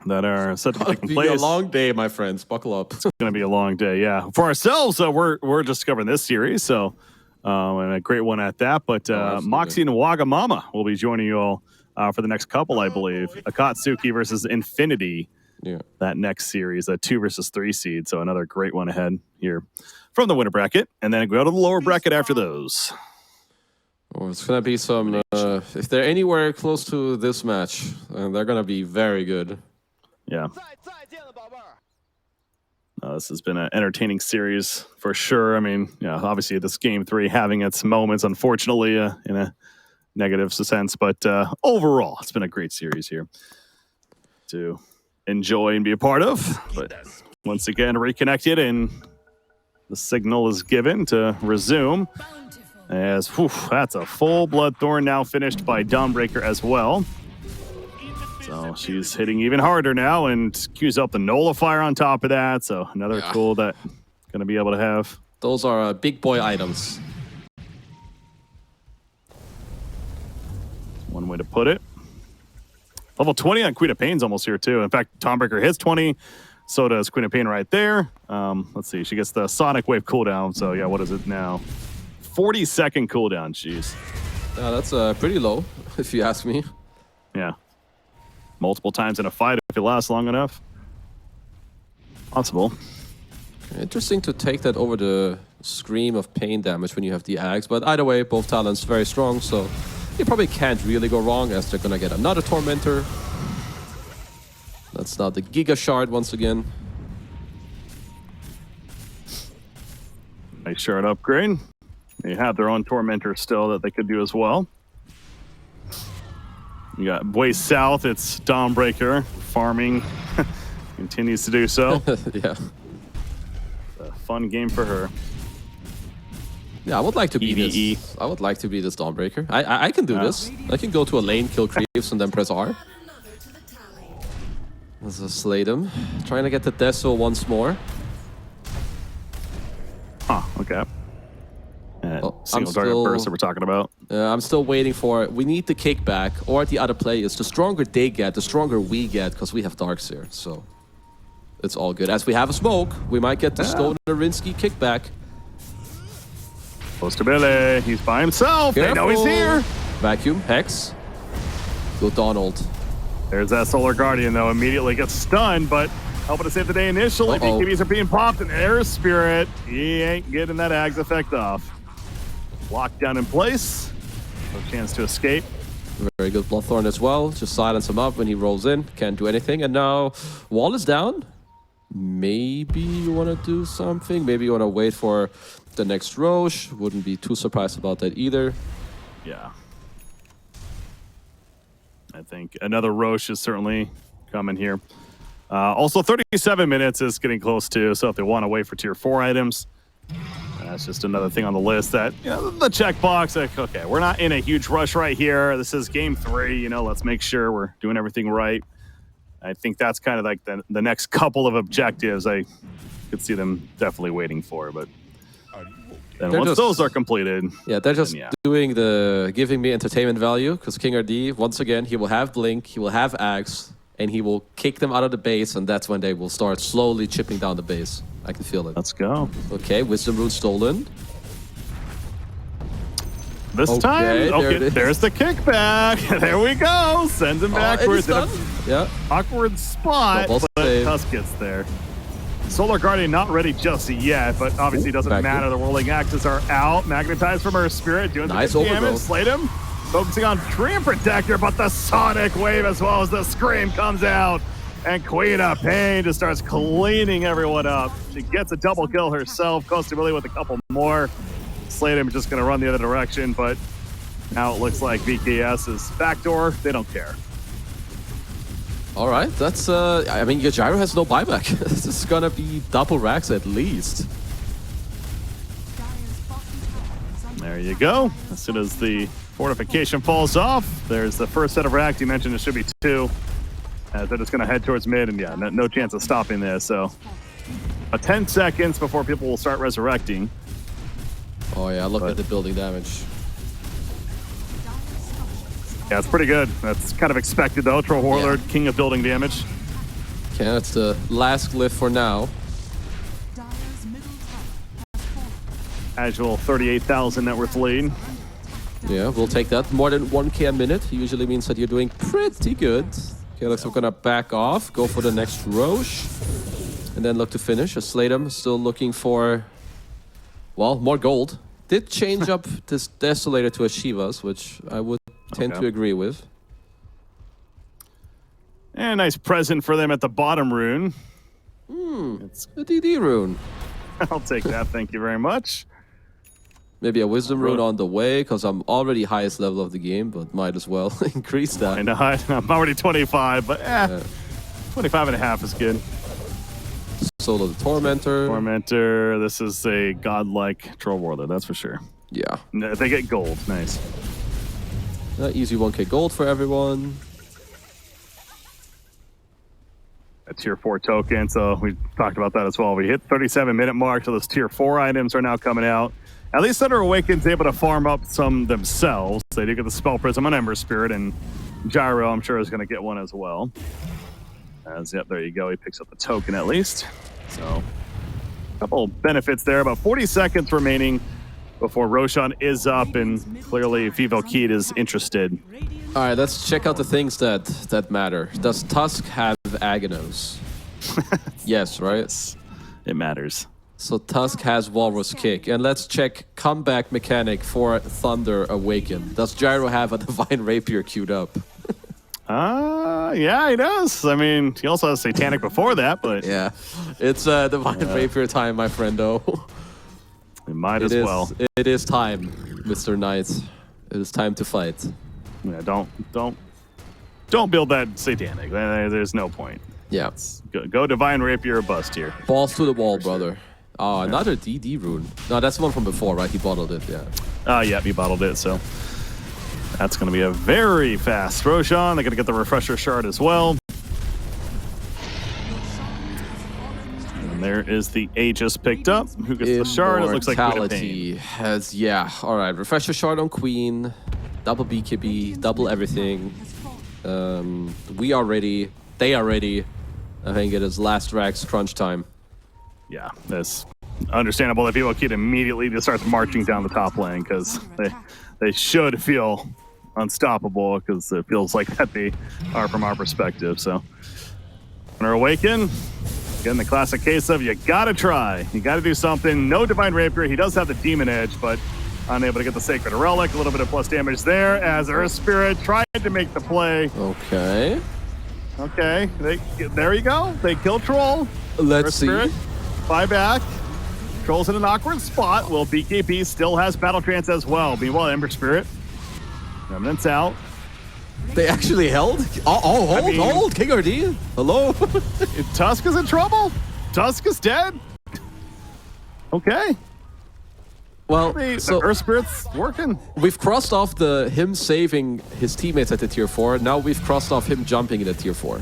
that are set to take place. It's going to be a long day, my friends. Buckle up. It's going to be a long day, yeah. For ourselves, we're just covering this series, so and a great one at that. But Moxie and Wagamama will be joining you all for the next couple, I believe. Acatsuki versus Infinity. Yeah. That next series, a 2 versus 3 seed. So another great one ahead here from the winner bracket. And then go to the lower bracket after those. Oh, it's going to be some, if they're anywhere close to this match, they're going to be very good. Yeah. This has been an entertaining series for sure. I mean, yeah, obviously this game 3 having its moments, unfortunately, in a negative sense. But overall, it's been a great series here to enjoy and be a part of. But once again, reconnected and the signal is given to resume. As that's a full Bloodthorn now finished by Dawnbreaker as well. So she's hitting even harder now and cues up the Nullifier on top of that. So another tool that going to be able to have. Those are big boy items. One way to put it. Level 20 on Queen of Pain's almost here too. In fact, Dawnbreaker hits 20. So does Queen of Pain right there. Let's see. She gets the Sonic Wave cooldown. So yeah, what is it now? 40-second cooldown. Jeez. That's pretty low, if you ask me. Yeah. Multiple times in a fight if it lasts long enough. Possible. Interesting to take that over the scream of pain damage when you have the axe, but either way, both talents very strong, so you probably can't really go wrong as they're gonna get another Tormentor. That's now the Giga Shard once again. Nice shard upgrade. They have their own Tormentor still that they could do as well. You got way south, it's Dawnbreaker farming. Continues to do so. Yeah. A fun game for her. Yeah, I would like to be EVE. this. I would like to be this Dawnbreaker. I can do this. I can go to a lane, kill creeps, and then press R. Let's just slay them. Trying to get the Deso once more. Huh, okay. Single target burst that we're talking about. I'm still waiting for it. We need the kickback, or the other play is the stronger they get, the stronger we get, because we have Darks here, so it's all good. As we have a smoke, we might get the Stone and Arinsky kickback. Close to Billy. He's by himself. Careful. They know he's here. Vacuum, Hex. Go Donald. There's that Solar Guardian, though. Immediately gets stunned, but helping to save the day initially. BKBs are being popped, and there's Spirit. He ain't getting that Ags effect off. Locked down in place. No chance to escape. Very good Bloodthorn as well. Just silence him up when he rolls in. Can't do anything. And now wall is down. Maybe you want to do something. Maybe you want to wait for the next Roche. Wouldn't be too surprised about that either. Yeah. I think another Roche is certainly coming here. Also, 37 minutes is getting close to, so if they want to wait for tier 4 items, that's just another thing on the list that, you know, the checkbox, like, okay, we're not in a huge rush right here. This is game 3, you know, let's make sure we're doing everything right. I think that's kind of like the next couple of objectives I could see them definitely waiting for, but then once those are completed, yeah, they're just doing the giving me entertainment value, because King RD, once again, he will have Blink, he will have Axe, and he will kick them out of the base, and that's when they will start slowly chipping down the base. I can feel it. Let's go. Okay, Wisdom Rune stolen. This time, okay, there's the kickback. There we go. Sends him backwards. Yeah. Awkward spot, but Tusk gets there. Solar Guardian not ready just yet, but obviously doesn't matter. The rolling axes are out. Magnetized from her Spirit, doing nice some damage. overgrowth. Slayed him. Focusing on Dream Protector, but the Sonic Wave as well as the Scream comes out. And Queen of Pain just starts cleaning everyone up. She gets a double kill herself. Goes to Billy with a couple more. Slayed him, just going to run the other direction, but now it looks like VKS is backdoor. They don't care. All right, that's, I mean, your Gyro has no buyback. This is going to be double racks at least. There you go. As soon as the fortification falls off, there's the first set of racks. You mentioned it should be 2. As they're just going to head towards mid, and yeah, no chance of stopping this. So 10 seconds before people will start resurrecting. Oh yeah, look at the building damage. Yeah, it's pretty good. That's kind of expected though. Troll Warlord, yeah. King of building damage. Okay, that's the last glyph for now. Casual 38,000 net worth lead. Yeah, we'll take that. More than 1k a minute usually means that you're doing pretty good. Okay, looks like we're gonna back off, go for the next Roche, and then look to finish. Slatum still looking for, well, more gold. Did change up this Desolator to a Shivas, which I would tend to agree with. And a nice present for them at the bottom rune. It's a DD rune. I'll take that, thank you very much. Maybe a Wisdom rune on the way, because I'm already highest level of the game, but might as well increase that. I know, I'm already 25, but 25 and a half is good. Solo the Tormentor. Tormentor, this is a godlike Troll Warlord, that's for sure. Yeah. They get gold, nice. Easy 1k gold for everyone. A tier 4 token, so we talked about that as well. We hit 37-minute mark, so those tier 4 items are now coming out. At least Thunder Awaken's able to farm up some themselves. They do get the Spell Prism on Ember Spirit, and Gyro, I'm sure, is going to get one as well. Yep, there you go. He picks up the token at least. So, a couple benefits there. About 40 seconds remaining before Roshan is up, and clearly Vivo Keat is interested. All right, let's check out the things that matter. Does Tusk have Aghanos? Yes, right? It matters. So Tusk has Walrus Kick. And let's check comeback mechanic for Thunder Awaken. Does Gyro have a Divine Rapier queued up? Yeah, he does. I mean, he also has Satanic before that, but... Yeah, it's Divine Rapier time, my friendo. It might as well. It is time, Mr. Knight. It is time to fight. Yeah, don't build that Satanic. There's no point. Yeah. Go Divine Rapier or bust here. Balls to the wall, brother. Oh, another DD rune. No, that's the one from before, right? He bottled it, yeah. Yeah, he bottled it, so that's going to be a very fast Roshan. They're going to get the Refresher Shard as well. And there is the Aegis picked up. Who gets the Shard? It looks like Immortality has, yeah. All right, Refresher Shard on Queen. Double BKB, double everything. We are ready. They are ready. I think it is last Rags crunch time. Yeah, that's understandable that Vivo Keat immediately just starts marching down the top lane because they should feel unstoppable because it feels like that they are from our perspective. So, Thunder Awaken, again, the classic case of you gotta try. You gotta do something. No Divine Rapier. He does have the Demon Edge, but unable to get the Sacred Relic. A little bit of plus damage there as Earth Spirit tried to make the play. Okay. Okay, there you go. They kill Troll. Let's Earth see. Spirit, fly back. Troll's in an awkward spot. Well, BKB still has Battle Trance as well. Meanwhile, Ember Spirit, Remnant's out. They actually held? Hold. King RD. Hello? Tusk is in trouble. Tusk is dead. Okay. Well, so Earth Spirit's working. we've crossed off him saving his teammates at the tier 4. Now we've crossed off him jumping in the tier 4.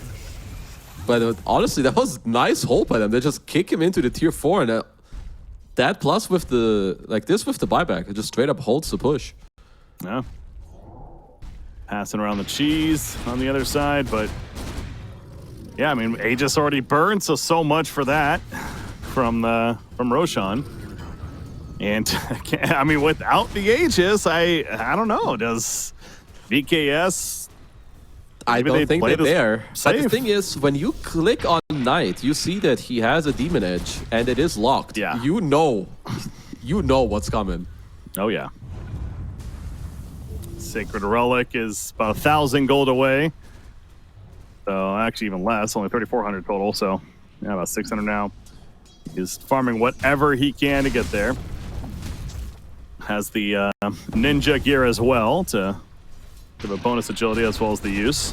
But honestly, that was nice hold by them. They just kick him into the tier 4, and that plus with the with the buyback, it just straight up holds the push. Yeah. Passing around the cheese on the other side, but yeah, I mean, Aegis already burned, so much for that from Roshan. And I mean, without the Aegis, I don't know. Does VKS? I don't think they're there. But the safe? thing is, when you click on Knight, you see that he has a Demon Edge, and it is locked. Yeah. You know what's coming. Oh yeah. Sacred Relic is about 1,000 gold away. So actually even less, only 3,400 total. So yeah, about 600 now. He's farming whatever he can to get there. Has the ninja gear as well to give a bonus agility as well as the use.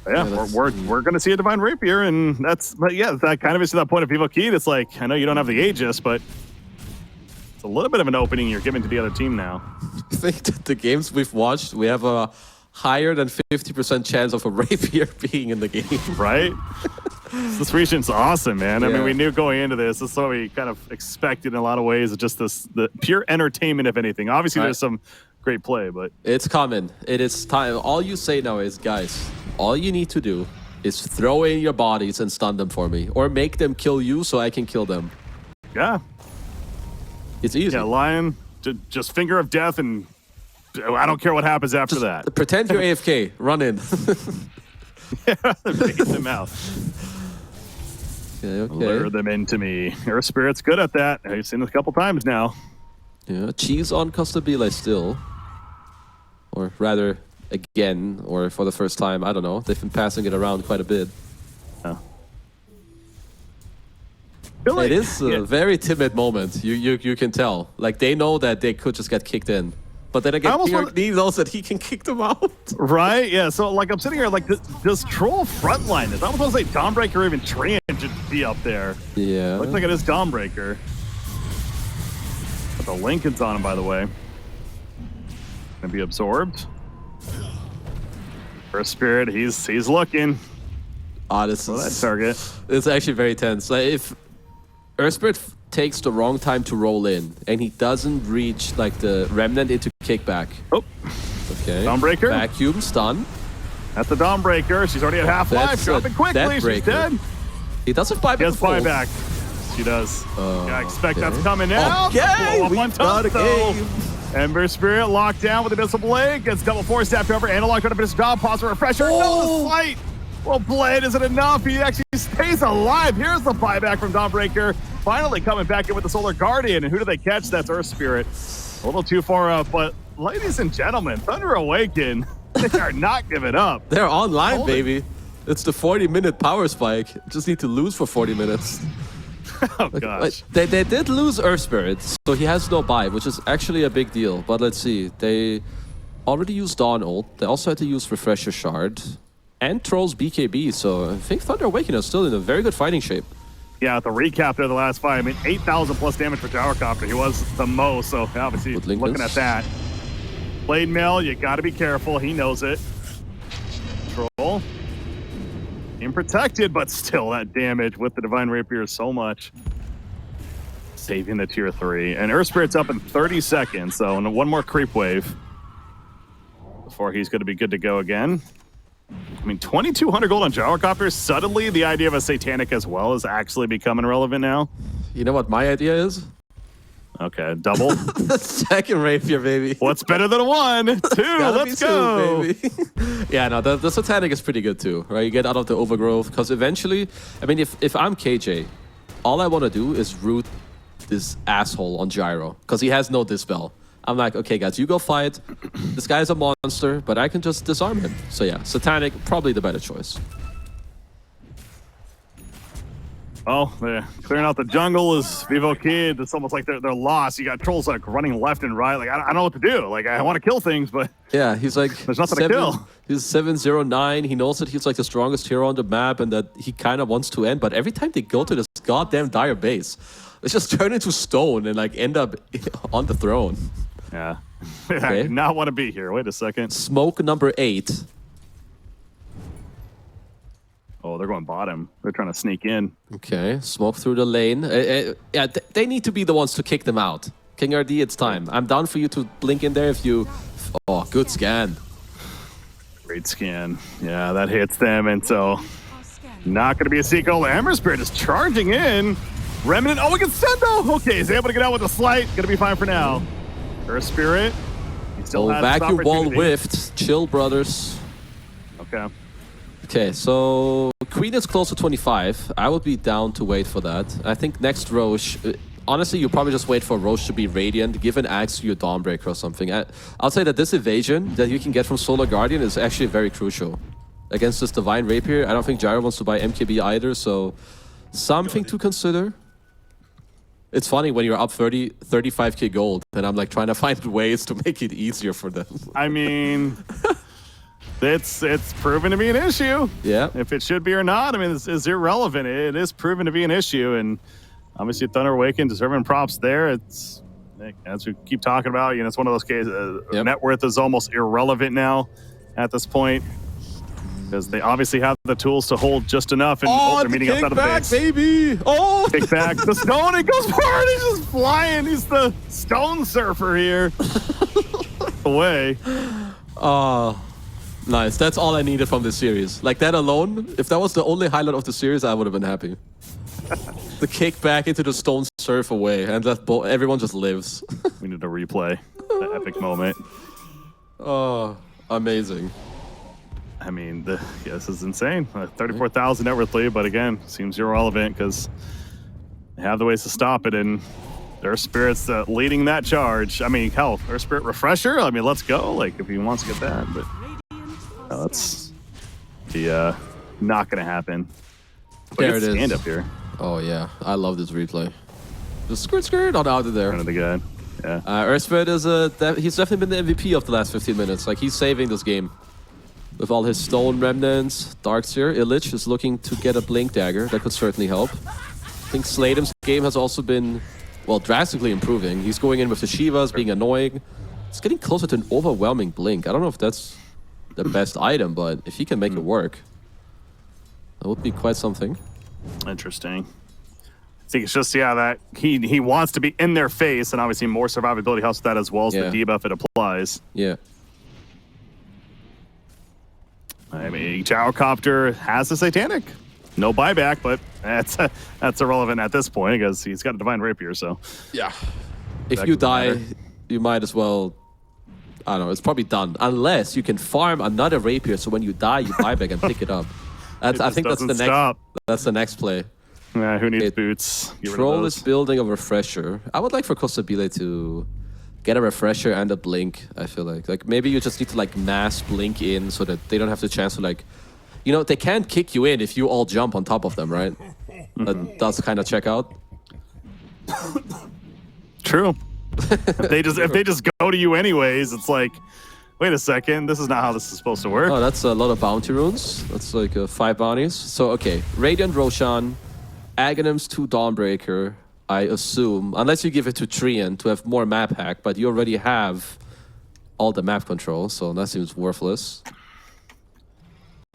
But yeah, we're going to see a Divine Rapier, and that kind of is to that point of Vivo Keat. It's like, I know you don't have the Aegis, but it's a little bit of an opening you're giving to the other team now. I think that the games we've watched, we have a higher than 50% chance of a Rapier being in the game. Right? This region's awesome, man. I Yeah. mean, we knew going into this is what we kind of expected in a lot of ways. Just the pure entertainment, if anything. Obviously, there's some great play, but It's coming. It is time. All you say now is, guys, all you need to do is throw in your bodies and stun them for me, or make them kill you so I can kill them. yeah, It's easy. yeah. Lion, just finger of death, and I don't care what happens after that. Pretend you're AFK. Run in. Bait them out. Okay. Lure them into me. Earth Spirit's good at that. I've seen it a couple times now. Yeah, cheese on Costabile still. Or rather, again, or for the first time, I don't know. They've been passing it around quite a bit. It is a very timid moment. You can tell. Like, they know that they could just get kicked in. But then again, he knows that he can kick them out. Right? Yeah. So, like, I'm sitting here, like, does Troll frontline this? I almost want to say Dawnbreaker or even Treant should be up there. Yeah. Looks like it is Dawnbreaker. But the Lincoln's on him, by the way. Gonna be absorbed. Earth Spirit, he's looking. This Well, that is target. it's actually very tense. Like, if Earth Spirit takes the wrong time to roll in, and he doesn't reach like the remnant into kickback. Oh, Okay. Dawnbreaker. Vacuum stun. That's the Dawnbreaker. She's already at half life. That's Dropping quickly. She's Deathbreaker. dead. He does have buyback. He has buyback. She does. I expect that's coming now. Okay, Blow up we've on got top, a though. game. Ember Spirit locked down with a missile blade. Gets double force tapped over. Analog trying to finish his job. Pause for refresher. No, the slight. Well, Blade isn't enough. He actually stays alive. Here's the buyback from Dawnbreaker. Finally coming back in with the Solar Guardian. And who do they catch? That's Earth Spirit. A little too far up, but ladies and gentlemen, Thunder Awaken, they are not giving up. They're online, baby. It's the 40-minute power spike. Just need to lose for 40 minutes. Oh, gosh. They did lose Earth Spirit, so he has no buy, which is actually a big deal. But let's see. They already used Dawn ult. They also had to use Refresher Shard and Troll's BKB, so I think Thunder Awaken is still in a very good fighting shape. Yeah, at the recap there, the last fight, I mean, 8,000 plus damage for Towercopter. He was the most, so obviously looking at that. Blade Mail, you got to be careful. He knows it. Troll. Protected, but still that damage with the Divine Rapier so much. Saving the tier 3. And Earth Spirit's up in 30 seconds, so one more creep wave before he's going to be good to go again. I mean, 2,200 gold on Gyrocopter. Suddenly, the idea of a Satanic as well is actually becoming relevant now. You know what my idea is? Okay, double. The second Rapier, baby. What's better than one? Two, let's go. Baby. Yeah, no, the Satanic is pretty good too, right? You get out of the overgrowth, because eventually, I mean, if I'm KJ, all I want to do is root this asshole on Gyro, because he has no Dispel. I'm like, okay, guys, you go fight. This guy's a monster, but I can just disarm him. So yeah, Satanic, probably the better choice. Oh, they're clearing out the jungle is Vivo Kid. It's almost like they're lost. You got trolls like running left and right. Like, I don't know what to do. Like, I want to kill things, but yeah, he's like, there's nothing to kill. He's 709. He knows that he's like the strongest hero on the map and that he kind of wants to end. But every time they go to this goddamn dire base, it's just turn into stone and like end up on the throne. Yeah. Okay. I do not want to be here. Wait a second. Smoke number 8. Oh, they're going bottom. They're trying to sneak in. Okay, smoke through the lane. Yeah, they need to be the ones to kick them out. King RD, it's time. I'm down for you to blink in there if you... Oh, good scan. Great scan. Yeah, that hits them, and so... Not going to be a sequel. Ember Spirit is charging in. Remnant. Oh, we can send though. Okay, he's able to get out with a slight. Going to be fine for now. Earth Spirit. He still has vacuum wall opportunity. whiffed. Chill, brothers. Okay. Okay, so Queen is close to 25. I would be down to wait for that. I think next Roche... honestly, you probably just wait for Roche to be Radiant, give an axe to your Dawnbreaker or something. I'll say that this evasion that you can get from Solar Guardian is actually very crucial. Against this Divine Rapier, I don't think Gyro wants to buy MKB either, so something to consider. It's funny when you're up 35k gold, and I'm like trying to find ways to make it easier for them. I mean... It's proven to be an issue. Yeah. If it should be or not, I mean, it's irrelevant. It is proven to be an issue, and obviously Thunder Awaken deserving props there. It's, as we keep talking about, you know, it's one of those cases. Net worth is almost irrelevant now at this point because they obviously have the tools to hold just enough. And they're meeting outside of the base. Baby! Oh, kick back the stone. It goes forward. He's just flying. He's the stone surfer here. Away. Oh. Nice. That's all I needed from this series. Like that alone, if that was the only highlight of the series, I would have been happy. The kick back into the stone surf away, and that everyone just lives. We need to replay the epic moment. Oh, amazing. I mean, this is insane. 34,000 net worth lead, but again, seems irrelevant because they have the ways to stop it, and their Spirit's leading that charge. I mean, hell, their Spirit Refresher, I mean, let's go. Like, if he wants to get that, but... No, that's not going to happen. There it is. Stand up here. Oh, yeah. I love this replay. Just skirt on out of there. Front of the guy. Yeah. Earthspirit is he's definitely been the MVP of the last 15 minutes. Like, he's saving this game. With all his stone remnants, Darkseer, Illich is looking to get a Blink Dagger. That could certainly help. I think Sladeum's game has also been, well, drastically improving. He's going in with the Shivas, being annoying. It's getting closer to an overwhelming Blink. I don't know if that's the best item, but if he can make it work, that would be quite something. Interesting. I think it's just, yeah, that he wants to be in their face, and obviously more survivability helps with that as well as the debuff it applies. Yeah. I mean, Gyrocopter has the Satanic. No buyback, but that's irrelevant at this point because he's got a Divine Rapier, so... Yeah. If That you doesn't die, matter. you might as well... I don't know, it's probably done. Unless you can farm another Rapier, so when you die, you buy back and pick it up. That's, I think that's the doesn't next. stop. That's the next play. Who needs Okay, boots? Get rid of Troll those. is building a refresher. I would like for Kostabile to get a refresher and a blink. I feel like maybe you just need to like mass blink in so that they don't have the chance to like, you know, they can't kick you in if you all jump on top of them, right? That does kind of check out. True. if they just go to you anyways, it's like, wait a second, this is not how this is supposed to work. Oh, that's a lot of bounty runes. That's like 5 bounties. So, okay. Radiant Roshan, Aghanim's 2 Dawnbreaker, I assume. Unless you give it to Trian to have more map hack, but you already have all the map control, so that seems worthless.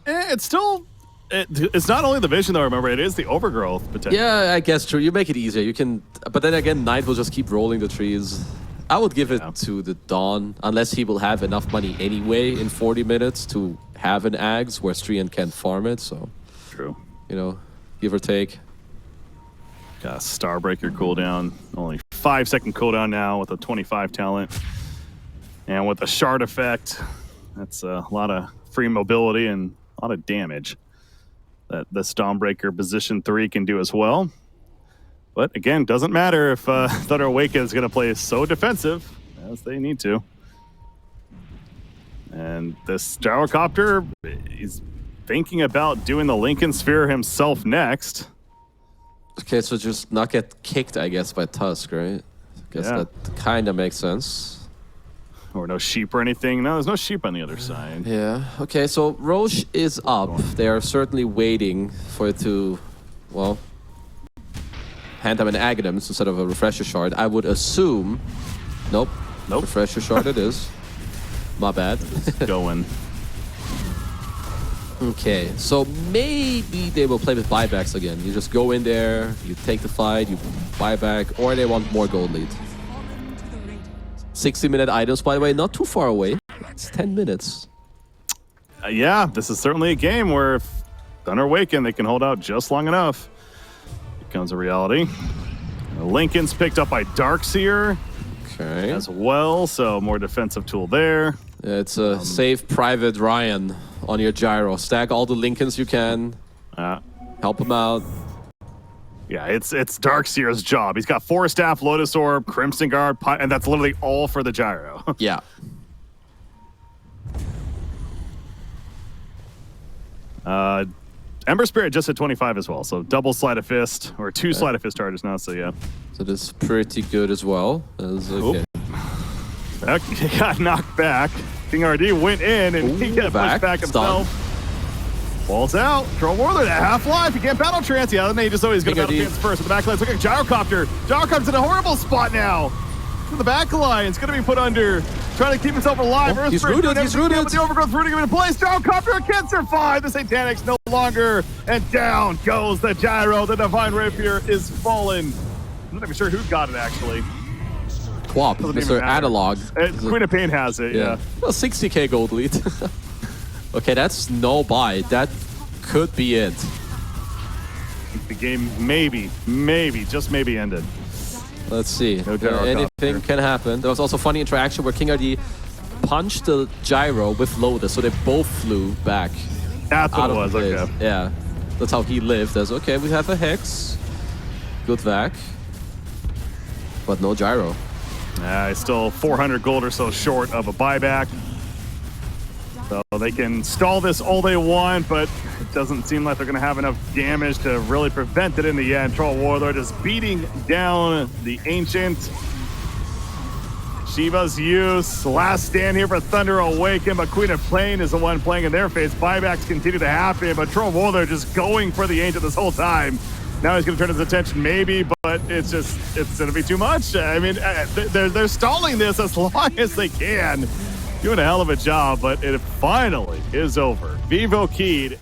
It's still... It's not only the vision, though, remember, it is the overgrowth, potentially. Yeah, I guess true. You make it easier. You can... But then again, Knight will just keep rolling the trees. I would give it to the Dawn, unless he will have enough money anyway in 40 minutes to have an Ags where Trian can't farm it, so... True. You know, give or take. Got a Starbreaker cooldown. Only 5-second cooldown now with a 25 talent. And with the Shard effect, that's a lot of free mobility and a lot of damage that the Stormbreaker position 3 can do as well. But again, doesn't matter if Thunder Awaken is going to play so defensive as they need to. And this Gyrocopter is thinking about doing the Lincoln Sphere himself next. Okay, so just not get kicked, I guess, by Tusk, right? I guess Yeah. that kind of makes sense. Or no sheep or anything. No, there's no sheep on the other side. Yeah. Okay, so Roche is up. They are certainly waiting for it to, well, hand them an Aghanim's instead of a Refresher Shard. I would assume... Nope. Nope. Refresher Shard it is. My bad. Going. Okay, so maybe they will play with buybacks again. You just go in there, you take the fight, you buy back, or they want more gold lead. Fallen to the radiant. 60-minute items, by the way, not too far away. It's 10 minutes. Yeah, this is certainly a game where if Thunder Awaken, they can hold out just long enough. Becomes a reality. Lincoln's picked up by Darkseer Okay. as well, so more defensive tool there. It's a save Private Ryan on your gyro. Stack all the Lincolns you can. Help him out. Yeah, it's Darkseer's job. He's got 4 staff, Lotus Orb, Crimson Guard, and that's literally all for the gyro. Yeah. Ember Spirit just hit 25 as well, so double Sleight of Fist, or 2 Sleight of Fist charges now, so yeah. So this is pretty good as well. Okay. He got knocked back. King RD went in, and he got pushed back himself. Walls out. Troll Warlord at half-life. He can't battle trance. Yeah, then he just always going to battle trance first with the backlines. Look at Gyrocopter. Gyrocopter's in a horrible spot now. The backline is going to be put under. Trying to keep himself alive. Oh, he's rooted. He's rooted. With the overgrowth rooting him in place. Gyrocopter can't survive. The Satanics no longer. And down goes the Gyro. The Divine Rapier is fallen. I'm not even sure who got it, actually. Quap, Mr. Analog. Queen of Pain has it, yeah. Well, 60k gold lead. Okay, that's no buy. That could be it. The game maybe, just maybe ended. Let's see. No Gyrocopter. Anything can happen. There was also funny interaction where King RD punched the gyro with Lotus, so they both flew back. That's what out it of was, the base. okay. Yeah, that's how he lived. As okay, we have a Hex. Good vac. But no gyro. He's still 400 gold or so short of a buyback. So they can stall this all they want, but it doesn't seem like they're going to have enough damage to really prevent it in the end. Troll Warlord is beating down the Ancient. Shiva's use. Last stand here for Thunder Awaken, but Queen of Pain is the one playing in their face. Buybacks continue to happen, but Troll Warlord just going for the Ancient this whole time. Now he's going to turn his attention maybe, but it's going to be too much. I mean, they're stalling this as long as they can. Doing a hell of a job, but it finally is over. Vivo keyed